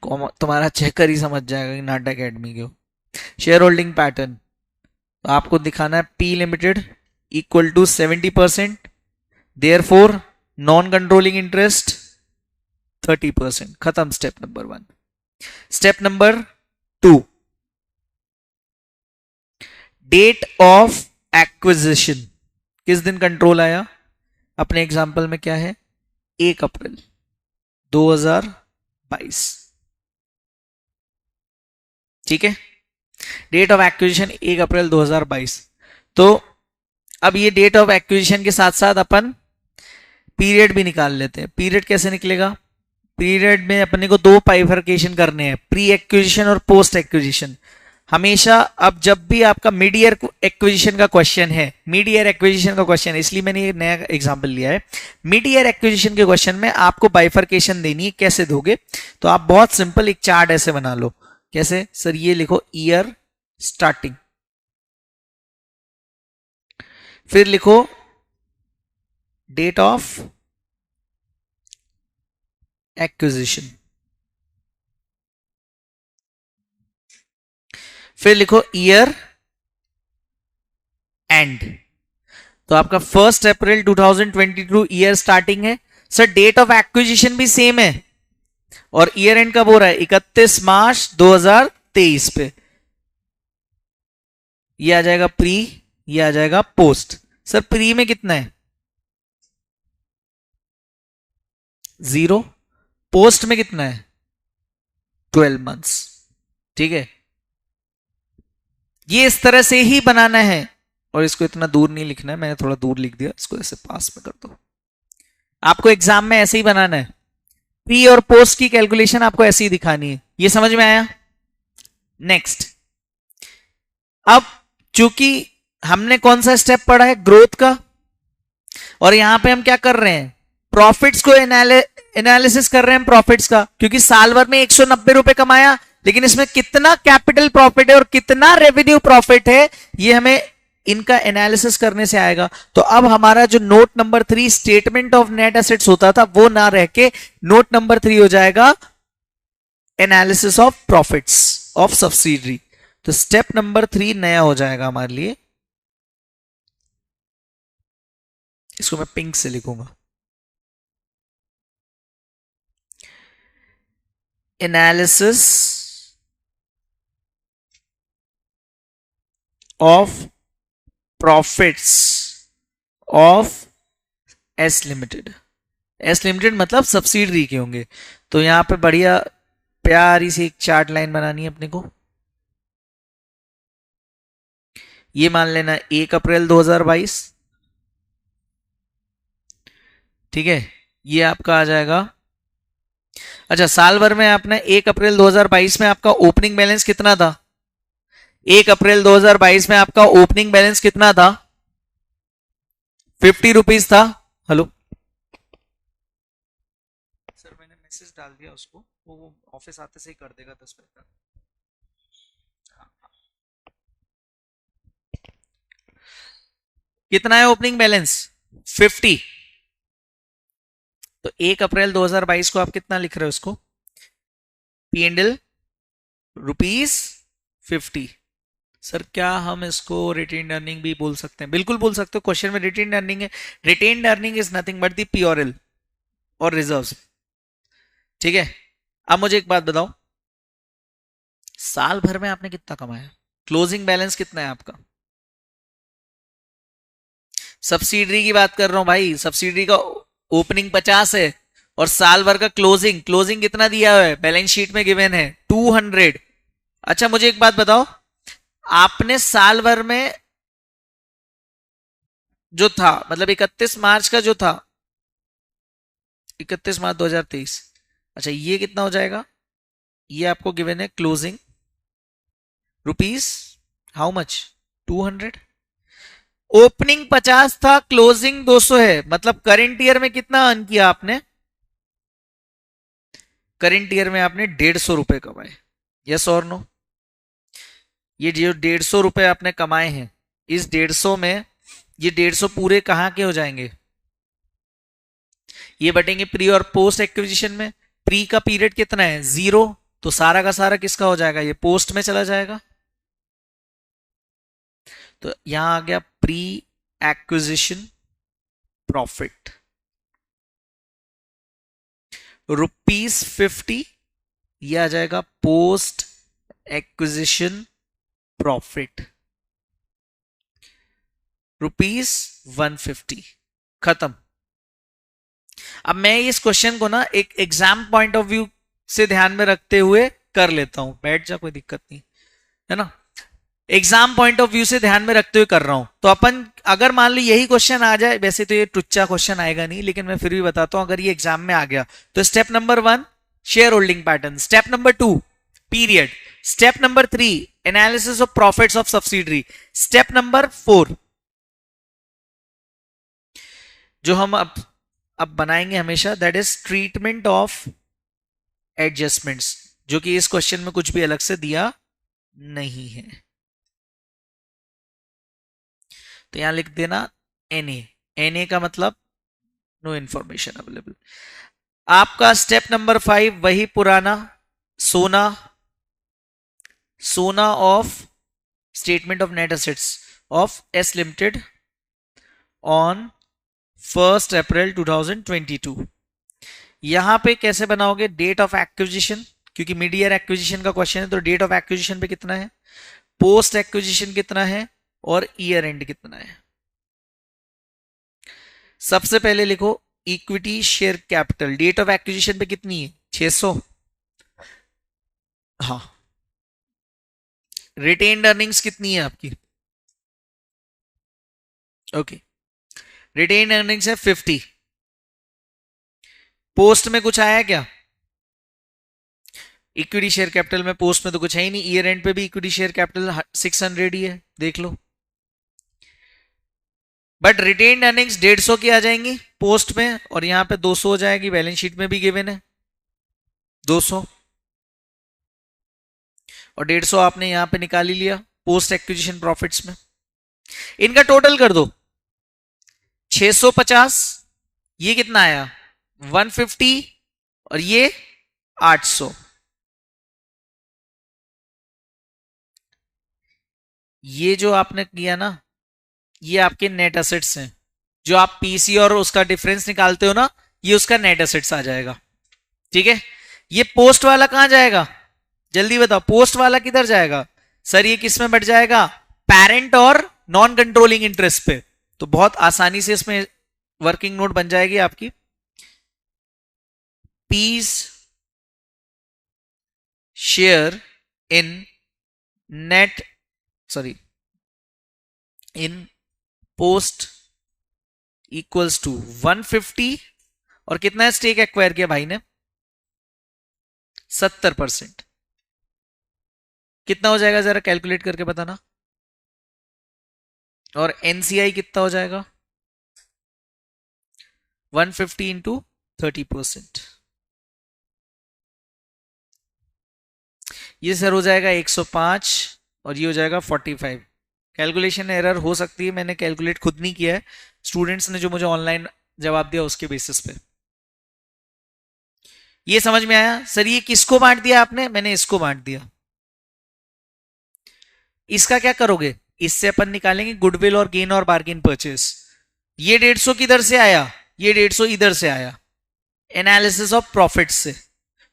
तुम्हारा चेकर ही समझ जाएगा कि नाटा अकेडमी के हो। शेयर होल्डिंग पैटर्न आपको दिखाना है, P limited equal to 70%, therefore non controlling interest 30%। खत्म step number 1। Step number 2, date of acquisition, किस दिन कंट्रोल आया? अपने एग्जाम्पल में क्या है? 1 अप्रैल 2022, ठीक है। Date of acquisition 1 April 2022। तो अब ये डेट ऑफ एक्विजिशन के साथ साथ अपन पीरियड भी निकाल लेते हैं। पीरियड कैसे निकलेगा? पीरियड में अपने को 2 बाइफरकेशन करने हैं, प्री एक्विजिशन और पोस्ट एक्विजिशन। हमेशा अब जब भी आपका मिड ईयर एक्विजिशन का क्वेश्चन है, मिड ईयर एक्विजिशन का क्वेश्चन है, इसलिए मैंने ये नया एग्जांपल लिया है। मिड ईयर एक्विजिशन के क्वेश्चन में आपको बाइफरकेशन देनी है। कैसे दोगे? तो आप बहुत सिंपल एक चार्ट ऐसे बना लो। कैसे? सर ये लिखो ईयर स्टार्टिंग, फिर लिखो डेट ऑफ एक्विजिशन, फिर लिखो ईयर एंड। तो आपका 1 अप्रैल 2022 ईयर स्टार्टिंग है। सर डेट ऑफ एक्विजिशन भी सेम है और ईयर एंड कब हो रहा है? 31 मार्च 2023 पे। ये आ जाएगा प्री, ये आ जाएगा पोस्ट। सर प्री में कितना है 0, पोस्ट में कितना है 12 मंथ्स। ठीक है, ये इस तरह से ही बनाना है और इसको इतना दूर नहीं लिखना है, मैंने थोड़ा दूर लिख दिया, इसको ऐसे पास में कर दो। आपको एग्जाम में ऐसे ही बनाना है, प्री और पोस्ट की कैलकुलेशन आपको ऐसे ही दिखानी है। ये समझ में आया? नेक्स्ट, अब चूंकि हमने कौन सा स्टेप पढ़ा है ग्रोथ का, और यहां पे हम क्या कर रहे हैं प्रॉफिट्स को एनालिसिस कर रहे हैं प्रॉफिट्स का, क्योंकि साल भर में 190 रुपए कमाया, लेकिन इसमें कितना कैपिटल प्रॉफिट है और कितना रेवेन्यू प्रॉफिट है ये हमें इनका एनालिसिस करने से आएगा। तो अब हमारा जो note number 3 statement of net assets होता था वो ना रह के नोट नंबर 3 हो जाएगा analysis of profits of subsidiary. तो स्टेप नंबर 3 नया हो जाएगा हमारे लिए, इसको मैं पिंक से लिखूंगा, analysis of profits of S limited. S limited मतलब सब्सिडरी के होंगे। तो यहां पे बढ़िया प्यारी सी एक चार्ट लाइन बनानी है अपने को। ये मान लेना 1 अप्रैल 2022, ठीक है, ये आपका आ जाएगा। अच्छा, साल भर में आपने 1 अप्रैल 2022 में आपका ओपनिंग बैलेंस कितना था? 1 अप्रैल 2022 में आपका ओपनिंग बैलेंस कितना था? 50 रुपीज था। हेलो सर, मैंने मैसेज डाल दिया उसको, वो ऑफिस आते से ही कर देगा 10 मिनट तक। कितना है ओपनिंग बैलेंस? 50। तो 1 अप्रैल 2022 को आप कितना लिख रहे हो उसको? P&L ₹50। सर क्या हम इसको रिटेन्ड अर्निंग भी बोल सकते हैं? बिल्कुल बोल सकते हो, क्वेश्चन में रिटेन्ड अर्निंग है। Retained earning is nothing but the P or L और रिजर्व्स। ठीक है, अब मुझे एक बात बताओ, साल भर में आपने कितना कमाया? क्लोजिंग बैलेंस कितना है आपका? सब्सिडरी की बात कर रहा हूं भाई, सब्सिडरी का ओपनिंग 50 है और साल भर का क्लोजिंग, क्लोजिंग कितना दिया हुआ है बैलेंस शीट में गिवन है 200। अच्छा मुझे एक बात बताओ, आपने साल भर में जो था, मतलब 31 मार्च का जो था, 31 मार्च 2023, अच्छा ये कितना हो जाएगा? ये आपको गिवन है closing rupees how much 200। Opening 50 था, क्लोजिंग 200 है, मतलब करंट ईयर में कितना अर्न किया आपने? करंट ईयर में आपने 150 रुपए कमाए। यस और नो? ये जो 150 रुपए आपने कमाए हैं, इस 150 में ये 150 पूरे कहां के हो जाएंगे? ये बटेंगे प्री और पोस्ट एक्विजिशन में। प्री का पीरियड कितना है 0, तो सारा का सारा किसका हो जाएगा? ये पोस्ट में चला जाएगा। तो यहां आ गया प्री एक्विजिशन प्रॉफिट ₹50। ये आ जाएगा पोस्ट एक्विजिशन प्रॉफिट ₹150। खत्म। अब मैं इस क्वेश्चन को ना एक एग्जाम पॉइंट ऑफ व्यू से ध्यान में रखते हुए कर लेता हूं। बैठ जा, कोई दिक्कत नहीं है ना। एग्जाम पॉइंट ऑफ व्यू से ध्यान में रखते हुए कर रहा हूं। तो अपन अगर मान लो यही क्वेश्चन आ जाए, वैसे तो ये टुच्चा क्वेश्चन आएगा नहीं, लेकिन मैं फिर भी बताता हूं, अगर ये एग्जाम में आ गया तो step number 1 share holding pattern, step number 2 period, step number 3 analysis of profits of subsidiary, step number 4 जो हम अब बनाएंगे हमेशा, that is treatment of adjustments, जो कि इस क्वेश्चन में कुछ भी अलग से दिया नहीं है। तो यहां लिख देना NA। NA का मतलब नो इंफॉर्मेशन अवेलेबल। आपका स्टेप नंबर 5 वही पुराना सोना, सोना of statement of net assets of S limited on 1 April 2022। यहां पे कैसे बनाओगे? डेट ऑफ एक्विजिशन, क्योंकि मिड ईयर एक्विजिशन का क्वेश्चन है, तो डेट ऑफ एक्विजिशन पे कितना है पोस्ट एक्विजिशन कितना है और ईयर एंड कितना है। सबसे पहले लिखो equity share capital, date of acquisition पे कितनी है 600। हाँ, रिटेन्ड अर्निंग्स कितनी है आपकी, ओके, रिटेन्ड अर्निंग्स है 50। पोस्ट में कुछ आया क्या, इक्विटी शेयर कैपिटल में पोस्ट में तो कुछ है ही नहीं, ईयर एंड पे भी इक्विटी शेयर कैपिटल 600 ही है, देख लो। बट रिटेन्ड अर्निंग्स 150 की आ जाएंगी पोस्ट में, और यहां पे 200 हो जाएगी, बैलेंस शीट में भी गिवन है 200, और 150 आपने यहां पे निकाल ही लिया पोस्ट एक्विजिशन प्रॉफिट्स में। इनका टोटल कर दो 650, ये कितना आया 150, और ये 800। ये जो आपने किया ना, ये आपके नेट एसेट्स हैं, जो आप पीसी और उसका डिफरेंस निकालते हो ना, ये उसका नेट एसेट्स आ जाएगा, ठीक है। ये पोस्ट वाला कहां जाएगा, जल्दी बताओ, पोस्ट वाला किधर जाएगा सर, ये किस में बढ़ जाएगा, पेरेंट और नॉन कंट्रोलिंग इंटरेस्ट पे। तो बहुत आसानी से इसमें वर्किंग नोट बन जाएगी आपकी, PS share in net, sorry, in post equals to 150, और कितना स्टेक एक्वायर किया भाई ने 70%। कितना हो जाएगा जरा कैलकुलेट करके बताना, और एनसीआई कितना हो जाएगा 150 इंटू 30%, ये सर हो जाएगा 105, और ये हो जाएगा 45। कैलकुलेशन एरर हो सकती है, मैंने कैलकुलेट खुद नहीं किया है, स्टूडेंट्स ने जो मुझे ऑनलाइन जवाब दिया उसके बेसिस पे। ये समझ में आया सर, ये किसको बांट दिया आपने, मैंने इसको बांट दिया। इसका क्या करोगे, इससे अपन निकालेंगे गुडविल और गेन और बार्गेन परचेस। ये 150 किधर से आया, ये 150 इधर से आया, एनालिसिस ऑफ प्रॉफिट से।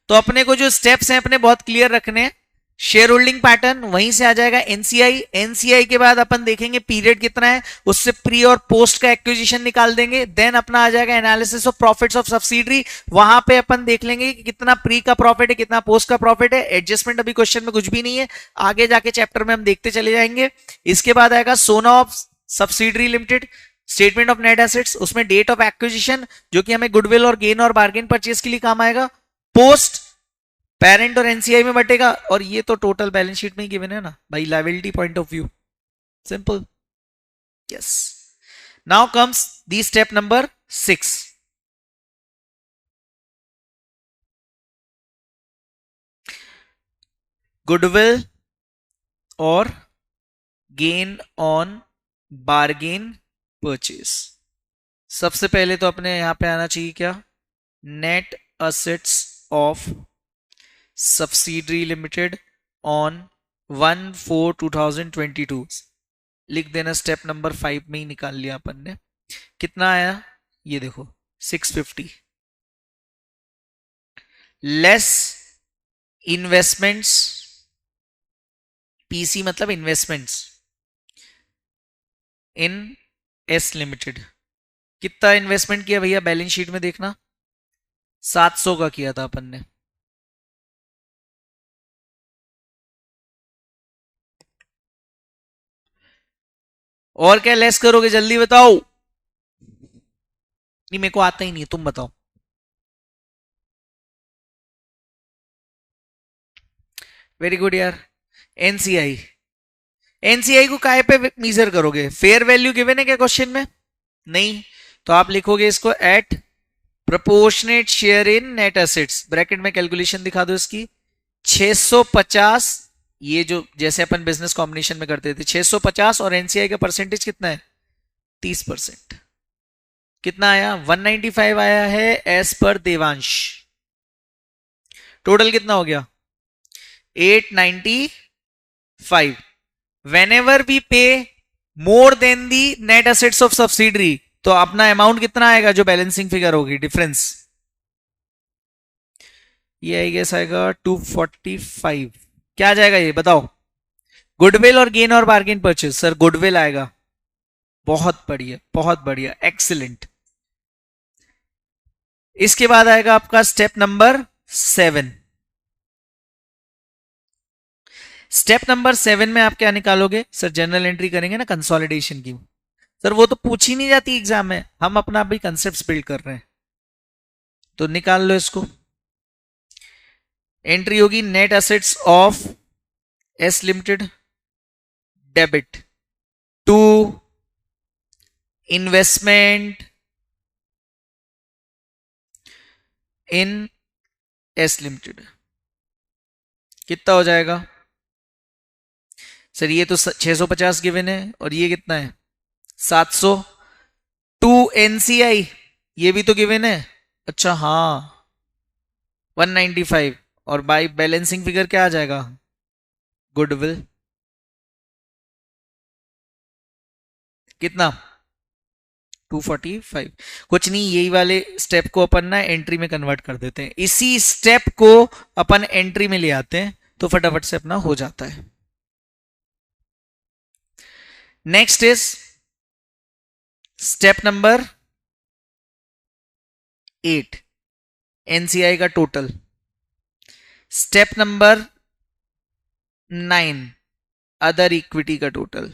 तो अपने को जो स्टेप्स हैं अपने बहुत क्लियर रखने हैं, शेयर होल्डिंग पैटर्न वहीं से आ जाएगा, एनसीआई, एनसीआई के बाद अपन देखेंगे पीरियड कितना है, उससे प्री और पोस्ट का एक्विजिशन निकाल देंगे, देन अपना आ जाएगा analysis of profits of subsidiary, वहां पे अपन देख लेंगे कि कितना प्री का प्रॉफिट है कितना पोस्ट का प्रॉफिट है। एडजस्टमेंट अभी क्वेश्चन में कुछ भी नहीं है, आगे जाके चैप्टर में हम देखते चले जाएंगे। इसके बाद आएगा सोना of subsidiary limited, statement of net assets, उसमें डेट ऑफ एक्विजिशन जो कि हमें गुडविल और गेन और बार्गेन परचेज के लिए काम आएगा, पोस्ट पेरेंट और एनसीआई में बटेगा, और ये तो टोटल बैलेंस शीट में ही गिवन है ना भाई, liability point of view, simple, yes. Now comes the step number 6, goodwill और गेन ऑन बार्गेन परचेज। सबसे पहले तो अपने यहां पे आना चाहिए क्या, net assets of subsidiary limited on 1/4/2022, लिख देना, स्टेप नंबर 5 में ही निकाल लिया अपन ने। कितना आया ये देखो 650, लेस इन्वेस्टमेंट्स, पीसी मतलब इन्वेस्टमेंट्स, इन एस लिमिटेड। कितना इन्वेस्टमेंट किया भैया बैलेंस शीट में देखना, 700 का किया था अपन ने, और क्या लेस करोगे जल्दी बताओ, नहीं मेरे को आता ही नहीं, तुम बताओ। वेरी गुड यार। एनसीआई, एनसीआई को काय पे मीजर करोगे, फेयर वैल्यू गिवन है क्या क्वेश्चन में, नहीं, तो आप लिखोगे इसको at proportionate share in net assets, bracket में कैलकुलेशन दिखा दो इसकी, 650, ये जो जैसे अपन बिजनेस कॉम्बिनेशन में करते थे 650, और एनसीआई का परसेंटेज कितना है 30%। कितना आया 195 आया है एज पर देवांश, टोटल कितना हो गया 895। whenever we pay more than the net assets of subsidiary, तो अपना अमाउंट कितना आएगा जो बैलेंसिंग फिगर होगी, डिफरेंस, ये आई गेस आएगा 245। क्या आ जाएगा ये बताओ, गुडविल और गेन और बार्गेन परचेज, सर गुडविल आएगा। बहुत बढ़िया, बहुत बढ़िया, एक्सीलेंट। इसके बाद आएगा आपका स्टेप नंबर 7। स्टेप नंबर 7 में आप क्या निकालोगे सर? जनरल एंट्री करेंगे ना कंसोलिडेशन की। सर वो तो पूछी नहीं जाती एग्जाम में, हम अपना अभी कंसेप्ट बिल्ड कर रहे हैं, तो निकाल लो इसको। एंट्री होगी net assets of S limited debit to investment in S limited. कितना हो जाएगा सर? ये तो 650 गिवन है, और ये कितना है 700। टू एनसीआई ये भी तो गिवन है। अच्छा हाँ 195, और बाय बैलेंसिंग फिगर क्या आ जाएगा? गुडविल कितना 245। कुछ नहीं, यही वाले स्टेप को अपन ना एंट्री में कन्वर्ट कर देते हैं, इसी स्टेप को अपन एंट्री में ले आते हैं, तो फटाफट से अपना हो जाता है। Next is step number 8, NCI का total. Step number 9, other equity का टोटल।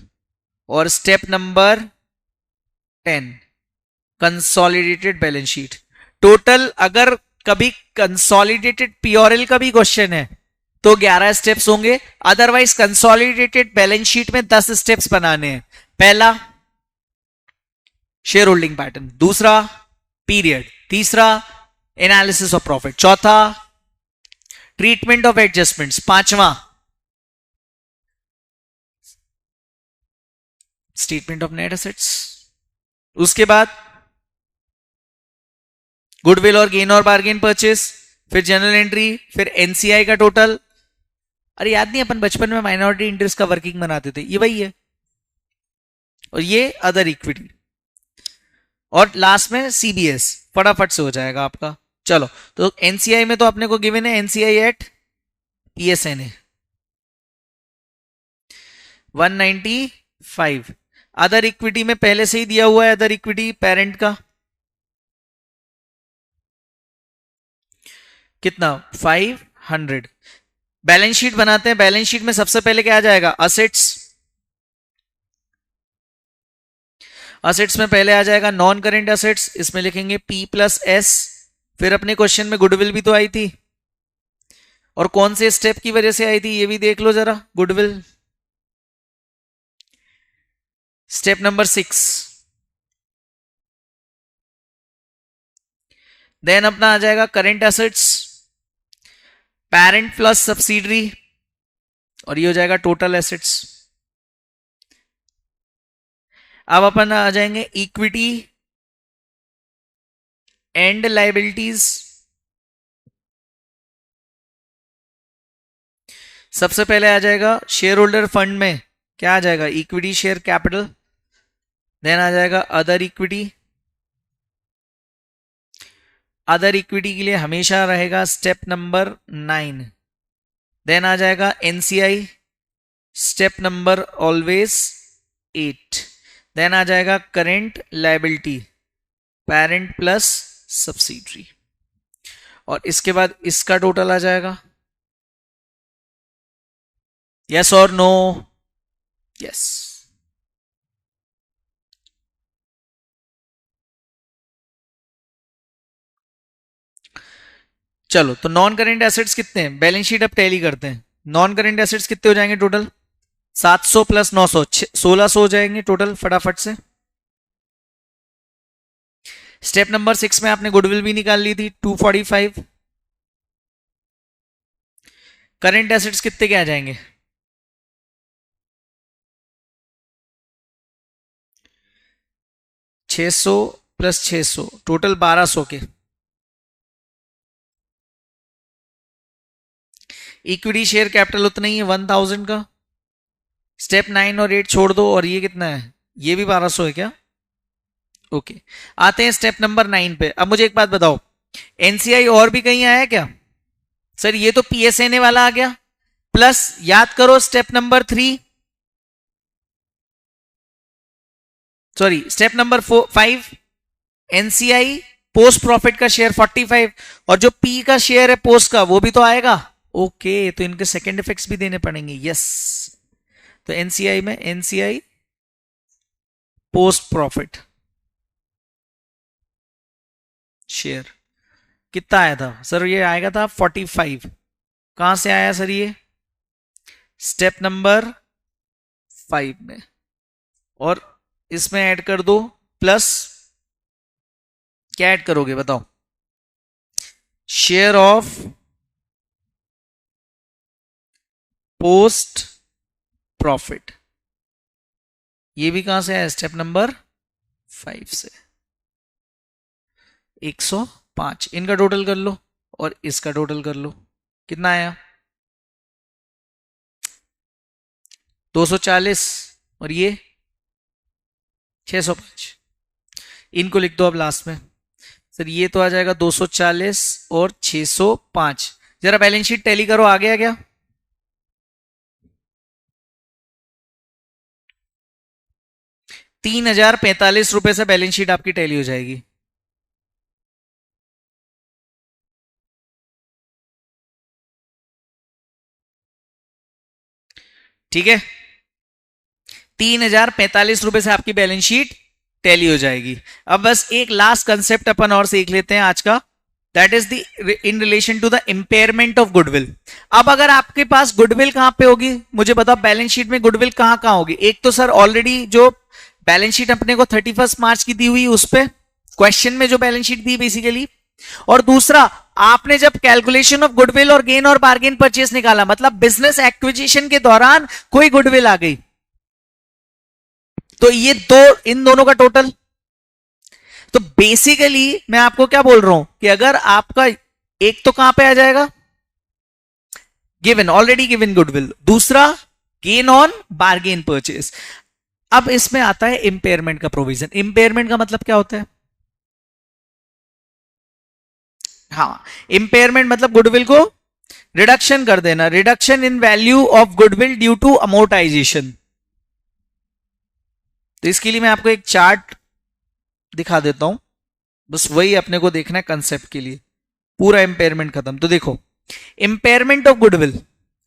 और step number 10, consolidated balance sheet. Total अगर कभी कंसोलिडेटेड पीओरएल का भी क्वेश्चन है तो 11 स्टेप्स होंगे, अदरवाइज कंसोलिडेटेड बैलेंस शीट में 10 स्टेप्स बनाने हैं। पहला शेयर होल्डिंग पैटर्न, दूसरा पीरियड, तीसरा एनालिसिस ऑफ प्रॉफिट, चौथा ट्रीटमेंट ऑफ एडजस्टमेंट्स, पांचवा स्टेटमेंट ऑफ नेट एसेट्स, उसके बाद गुडविल और गेन और बार्गेन परचेस, फिर जनरल एंट्री, फिर एनसीआई का टोटल। अरे याद नहीं अपन बचपन में माइनॉरिटी इंटरेस्ट का वर्किंग बनाते थे, ये वही है। और ये अदर इक्विटी, और लास्ट में सीबीएस। फटाफट से हो जाएगा आपका। चलो तो एनसीआई में तो अपने को गिवन है एनसीआई एट पीएसएनए 195। अदर इक्विटी में पहले से ही दिया हुआ है, अदर इक्विटी पेरेंट का कितना 500। बैलेंस शीट बनाते हैं, बैलेंस शीट में सबसे पहले क्या आ जाएगा? असेट्स। असेट्स में पहले आ जाएगा नॉन करेंट असेट्स, इसमें लिखेंगे P प्लस S। फिर अपने क्वेश्चन में गुडविल भी तो आई थी, और कौन से स्टेप की वजह से आई थी ये भी देख लो जरा। Goodwill step number 6। देन अपना आ जाएगा current assets, parent plus subsidiary, और ये हो जाएगा टोटल एसेट्स। अब अपन आ जाएंगे इक्विटी एंड लायबिलिटीज। सबसे पहले आ जाएगा शेयर होल्डर फंड में क्या आ जाएगा? Equity share capital. देन आ जाएगा अदर इक्विटी। अदर इक्विटी के लिए हमेशा रहेगा स्टेप नंबर 9। देन आ जाएगा NCI, step number always 8। Then आ जाएगा current liability, parent plus subsidiary, और इसके बाद इसका टोटल आ जाएगा। यस और नो? यस। चलो तो नॉन करेंट एसेट्स कितने हैं? बैलेंस शीट अब टैली करते हैं। नॉन करेंट एसेट्स कितने हो जाएंगे टोटल? 700 प्लस 900 1600 हो जाएंगे टोटल, फटाफट से। स्टेप नंबर 6 में आपने गुडविल भी निकाल ली थी 245। करेंट एसेट्स कितने के आ जाएंगे? 600 प्लस 600 टोटल 1200 के। इक्विटी शेयर कैपिटल उतना ही है 1000 का। स्टेप 9 और 8 छोड़ दो, और ये कितना है? ये भी 1200 है क्या? ओके। आते हैं स्टेप नंबर 9 पे। अब मुझे एक बात बताओ, एनसीआई और भी कहीं आया क्या? सर ये तो पीएसएनए वाला आ गया, प्लस याद करो step number 3 sorry, step number 5, NCI post profit का शेयर 45 और जो पी का शेयर है पोस्ट का वो भी तो आएगा। ओके, तो इनके सेकंड इफेक्ट्स भी देने पड़ेंगे। यस, तो एनसीआई में एनसीआई पोस्ट प्रॉफिट शेयर कितना आया था सर? ये आएगा था 45। कहां से आया सर? ये स्टेप नंबर 5 में, और इसमें ऐड कर दो प्लस, क्या ऐड करोगे बताओ? शेयर ऑफ पोस्ट प्रॉफिट, ये भी कहां से आया? स्टेप नंबर 5 से। 105, इनका टोटल कर लो और इसका टोटल कर लो, कितना आया? 240 और ये 605। इनको लिख दो अब लास्ट में। सर ये तो आ जाएगा 240 और 605। जरा बैलेंस शीट टैली करो, आ गया क्या? ₹3045 से बैलेंस शीट आपकी टैली हो जाएगी। ठीक है, ₹3045 से आपकी बैलेंस शीट टैली हो जाएगी। अब बस एक लास्ट कंसेप्ट अपन और सीख लेते हैं आज का, that is the in relation to the impairment of goodwill. अब अगर आपके पास गुडविल कहां पे होगी, मुझे बताओ बैलेंस शीट में गुडविल कहां कहां होगी? एक तो सर ऑलरेडी जो बैलेंस शीट अपने को 31 मार्च की दी हुई उस पे, क्वेश्चन में जो बैलेंस शीट दी बेसिकली, और दूसरा आपने जब कैलकुलेशन ऑफ गुडविल और गेन और बार्गेन परचेस निकाला, मतलब बिजनेस एक्विजिशन के दौरान कोई गुडविल आ गई, तो ये दो, इन दोनों का टोटल। तो बेसिकली मैं आपको क्या बोल रहा हूं कि अगर आपका एक तो कहां पे आ जाएगा? गिवन, ऑलरेडी गिवन गुडविल, दूसरा गेन ऑन बार्गेन परचेस। अब इसमें आता है इंपेयरमेंट का प्रोविजन। इंपेयरमेंट का मतलब क्या होता है? हाँ, इंपेयरमेंट मतलब गुडविल को रिडक्शन कर देना, reduction in value of goodwill due to amortisation. तो इसके लिए मैं आपको एक चार्ट दिखा देता हूं, बस वही अपने को देखना है कंसेप्ट के लिए, पूरा इंपेयरमेंट खत्म। तो देखो, इंपेयरमेंट ऑफ गुडविल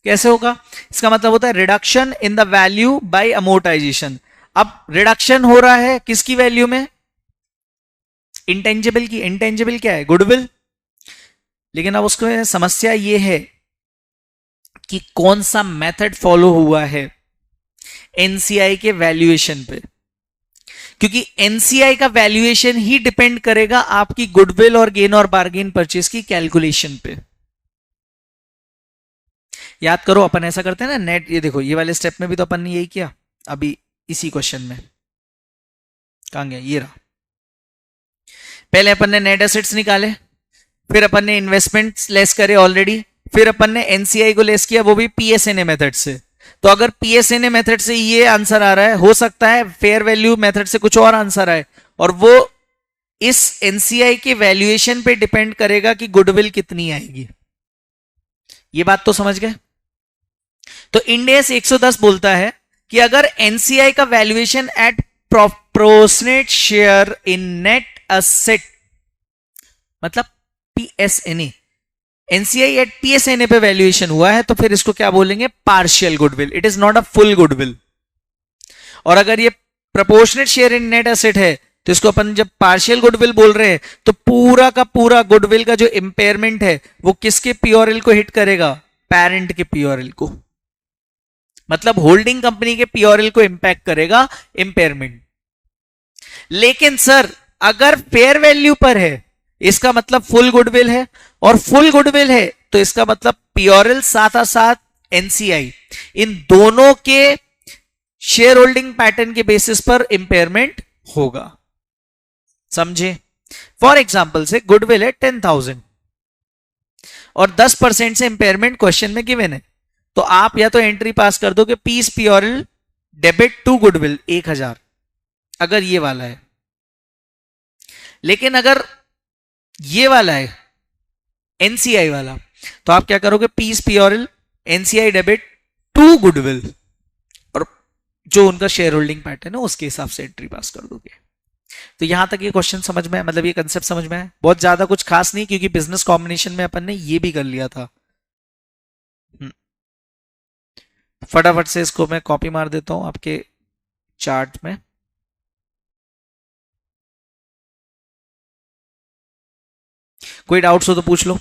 कैसे होगा? इसका मतलब होता है reduction in the value by amortisation. अब रिडक्शन हो रहा है किसकी वैल्यू में? इंटेंजिबल की। इंटेंजिबल क्या है? गुडविल। लेकिन अब उसको समस्या यह है कि कौन सा मेथड फॉलो हुआ है एनसीआई के वैल्यूएशन पे, क्योंकि एनसीआई का वैल्यूएशन ही डिपेंड करेगा आपकी गुडविल और गेन और बार्गेन परचेस की कैलकुलेशन पे। याद करो, अपन ऐसा करते हैं ना नेट, ये देखो, ये वाले स्टेप में भी तो अपन ने यही किया अभी इसी क्वेश्चन में। कहां गया? ये रहा। पहले अपन ने नेट एसेट्स निकाले, फिर अपन ने इन्वेस्टमेंट्स लेस करे ऑलरेडी, फिर अपन ने एनसीआई को लेस किया, वो भी पीएसएनए मेथड से। तो अगर पीएसएनए मेथड से ये आंसर आ रहा है, हो सकता है फेयर वैल्यू मेथड से कुछ और आंसर आए, और वो इस एनसीआई के वैल्यूएशन पे डिपेंड करेगा कि गुडविल कितनी आएगी। ये बात तो समझ गए? तो इंडेस 110 बोलता है कि अगर एनसीआई का valuation at proportionate share in net asset, मतलब पीएसएनए, एनसीआई एट पीएसएनए पे वैल्यूएशन हुआ है, तो फिर इसको क्या बोलेंगे? Partial goodwill. It is not a full goodwill. और अगर ये proportionate share in net asset है, तो इसको अपन जब पार्शियल गुडविल बोल रहे हैं, तो पूरा का पूरा गुडविल का जो इंपेयरमेंट है वो किसके पीओआरएल को हिट करेगा? पेरेंट के पीओआरएल को, मतलब होल्डिंग कंपनी के पीओआरएल को इंपैक्ट करेगा इंपेयरमेंट। लेकिन सर अगर फेयर वैल्यू पर है, इसका मतलब फुल गुडविल है, और फुल गुडविल है तो इसका मतलब पीओआरएल साथ साथ एनसीआई, इन दोनों के शेयर होल्डिंग पैटर्न के बेसिस पर इंपेयरमेंट होगा। समझे? फॉर एग्जांपल से गुडविल है 10,000 और 10% से इंपेयरमेंट क्वेश्चन में गिवन है, तो आप या तो एंट्री पास कर दो कि पीस पीओआरएल डेबिट टू गुडविल 1000, अगर ये वाला है। लेकिन अगर ये वाला है एनसीआई वाला, तो आप क्या करोगे? पीस P or L NCI debit to goodwill, और जो उनका शेयर होल्डिंग पैटर्न है उसके हिसाब से एंट्री पास कर दोगे। तो यहां तक ये क्वेश्चन समझ में है, मतलब ये कंसेप्ट समझ में है। बहुत ज्यादा कुछ खास नहीं, क्योंकि बिजनेस कॉम्बिनेशन में अपन ने ये भी कर लिया था। फटाफट से इसको मैं कॉपी मार देता हूं आपके चार्ट में। कोई डाउट्स हो तो पूछ लो।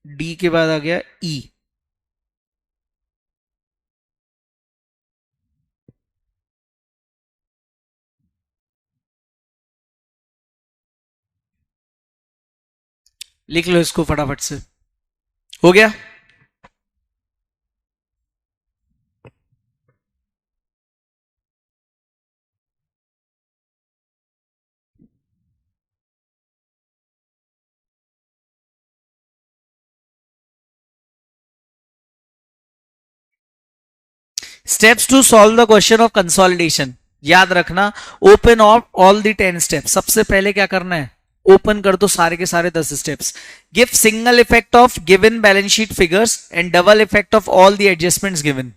डी के बाद आ गया ई। लिख लो इसको फटाफट से। हो गया। Steps to solve the question of consolidation, याद रखना, open of all the 10 steps. सबसे पहले क्या करना है, ओपन कर दो सारे के सारे 10 steps. Give single effect of given balance sheet figures and double effect of all the adjustments given.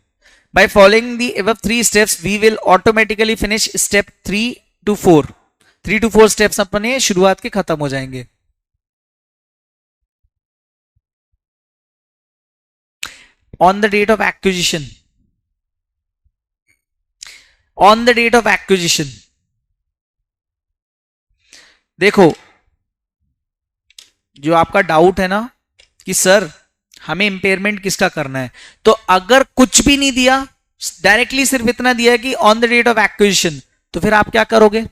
By following the above 3 steps we will automatically finish step 3 to 4। 3 to 4 steps अपने शुरुआत के खत्म हो जाएंगे। On the date of acquisition, on the date of acquisition देखो, जो आपका doubt है ना कि सर हमें इंपेयरमेंट किसका करना है, तो अगर कुछ भी नहीं दिया, डायरेक्टली सिर्फ इतना दिया कि on the date of acquisition, तो फिर आप क्या करोगे,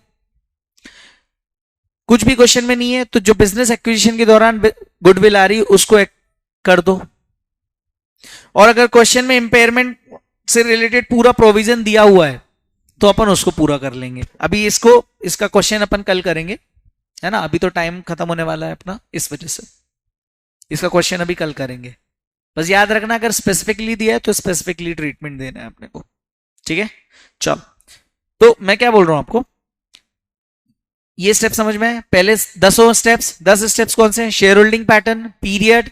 कुछ भी क्वेश्चन में नहीं है तो जो बिजनेस एक्विजिशन के दौरान गुडविल आ रही उसको कर दो। और अगर क्वेश्चन में इंपेयरमेंट से रिलेटेड पूरा प्रोविजन दिया हुआ है तो अपन उसको पूरा कर लेंगे। अभी इसका क्वेश्चन अपन कल करेंगे, है ना, अभी तो टाइम खत्म होने वाला है अपना, इस वजह से इसका क्वेश्चन अभी कल करेंगे। बस याद रखना अगर स्पेसिफिकली दिया है तो स्पेसिफिकली ट्रीटमेंट देना है अपने को, ठीक है। चलो, तो मैं क्या बोल रहा हूं आपको, ये स्टेप समझ में है। पहले 10 स्टेप्स कौन से हैं, share holding pattern, period,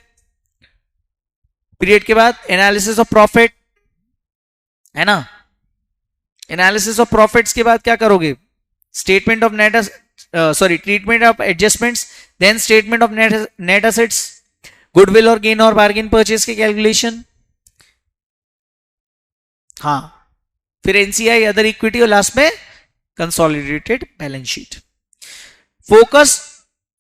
period के बाद एनालिसिस ऑफ प्रॉफिट, है ना, एनालिसिस ऑफ प्रॉफिट्स के बाद क्या करोगे, statement of net, treatment of adjustments, then statement of net assets, goodwill और गेन और बार्गेन परचेज के कैलकुलेशन, हाँ, फिर एनसीआई, अदर इक्विटी, और लास्ट में कंसोलिडेटेड बैलेंस शीट। फोकस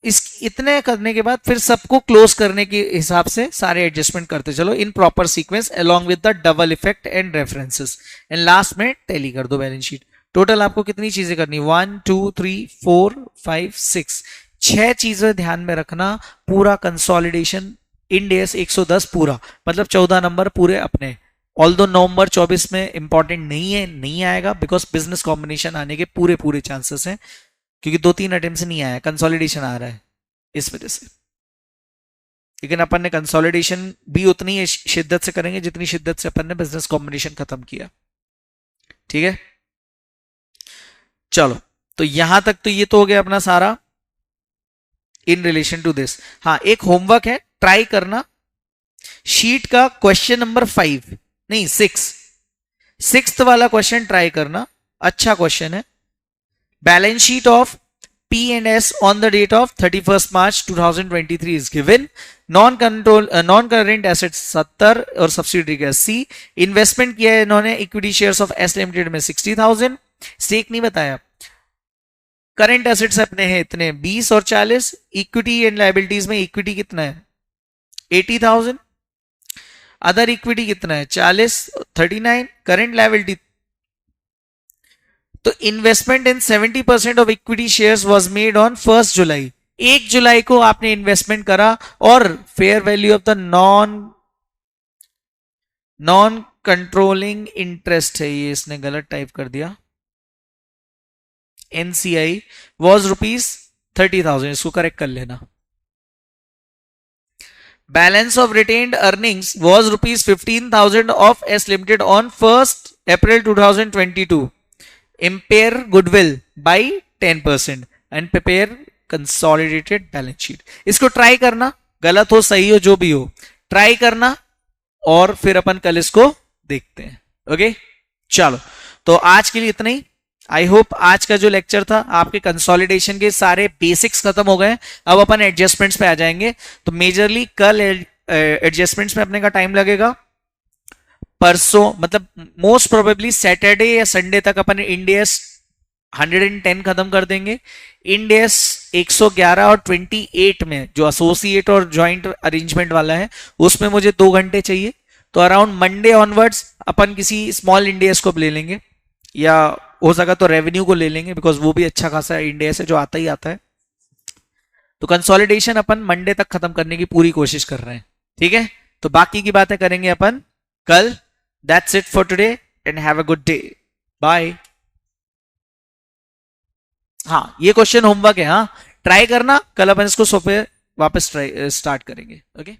इस इतने करने के बाद फिर सबको क्लोज करने के हिसाब से सारे एडजस्टमेंट करते चलो in proper sequence along with the double effect and references, and last में टैली कर दो बैलेंस शीट। टोटल आपको कितनी चीजें करनी, 1 2 3 4 5 6, 6 चीजें ध्यान में रखना। पूरा कंसोलिडेशन इंड एस 110 पूरा, मतलब 14 नंबर पूरे अपने। ऑल्दो नवंबर 24 में इंपॉर्टेंट नहीं है, नहीं आएगा, बिकॉज बिजनेस कॉम्बिनेशन आने के पूरे पूरे चांसेस हैं, क्योंकि 2-3 अटेम्प्ट से नहीं आया, कंसोलिडेशन आ रहा है इस वजह से। लेकिन अपन ने कंसोलिडेशन भी उतनी ही शिद्दत से करेंगे जितनी शिद्दत से अपन ने बिजनेस कॉम्बिनेशन खत्म किया, ठीक है। चलो, तो यहां तक तो ये तो हो गया अपना सारा इन रिलेशन टू दिस। हाँ, एक होमवर्क है, ट्राई करना शीट का क्वेश्चन नंबर 5 नहीं 6 वाला क्वेश्चन ट्राई करना, अच्छा क्वेश्चन है। Balance sheet of P&S on the date of 31st March 2023 is given. non-current assets 70 और सब्सिडी का 80। इन्वेस्टमेंट किया है इन्होंने equity shares of S limited में 60,000, स्टेक नहीं बताया। करंट एसेट्स अपने हैं इतने 20 और 40, इक्विटी एंड लायबिलिटीज में इक्विटी कितना है 80,000, अदर इक्विटी कितना है 40 39, करंट लायबिलिटी, तो investment in 70% of equity shares was made on 1 जुलाई। 1 जुलाई को आपने इन्वेस्टमेंट करा, और fair value of the non controlling interest है, ये इसने गलत टाइप कर दिया, एनसीआई वॉज ₹30,000, इसको करेक्ट कर लेना। Balance of retained earnings was ₹15,000 of S Limited on 1st April 2022. Impair goodwill by 10% and prepare consolidated balance sheet. इसको ट्राई करना, गलत हो सही हो जो भी हो, ट्राई करना और फिर अपन कल इसको देखते हैं. ओके चलो, तो आज के लिए इतना ही. आई होप आज का जो लेक्चर था आपके कंसोलिडेशन के सारे बेसिक्स खत्म हो गए. अब अपन एडजस्टमेंट्स पे आ जाएंगे. तो मेजरली कल एडजस्टमेंट्स में अपने का टाइम लगेगा. परसों मतलब मोस्ट प्रोबेबली सैटरडे या संडे तक अपन इंडियस 110 खत्म कर देंगे. इंडियस 111 और 28 में जो एसोसिएट और ज्वाइंट अरेंजमेंट वाला है उसमें मुझे 2 घंटे चाहिए. तो अराउंड मंडे ऑनवर्ड्स अपन किसी स्मॉल इंडियस को ले लेंगे या हो सका तो रेवेन्यू को ले लेंगे, बिकॉज वो भी अच्छा खासा इंडिया से जो आता ही आता है. तो कंसोलिडेशन अपन मंडे तक खत्म करने की पूरी कोशिश कर रहे हैं. ठीक है, तो बाकी की बातें करेंगे अपन कल. That's it for today and have a good day. Bye. हाँ, ये क्वेश्चन होमवर्क है. हाँ, ट्राई करना. कल अपन इसको सुबह वापस ट्राई स्टार्ट करेंगे. ओके.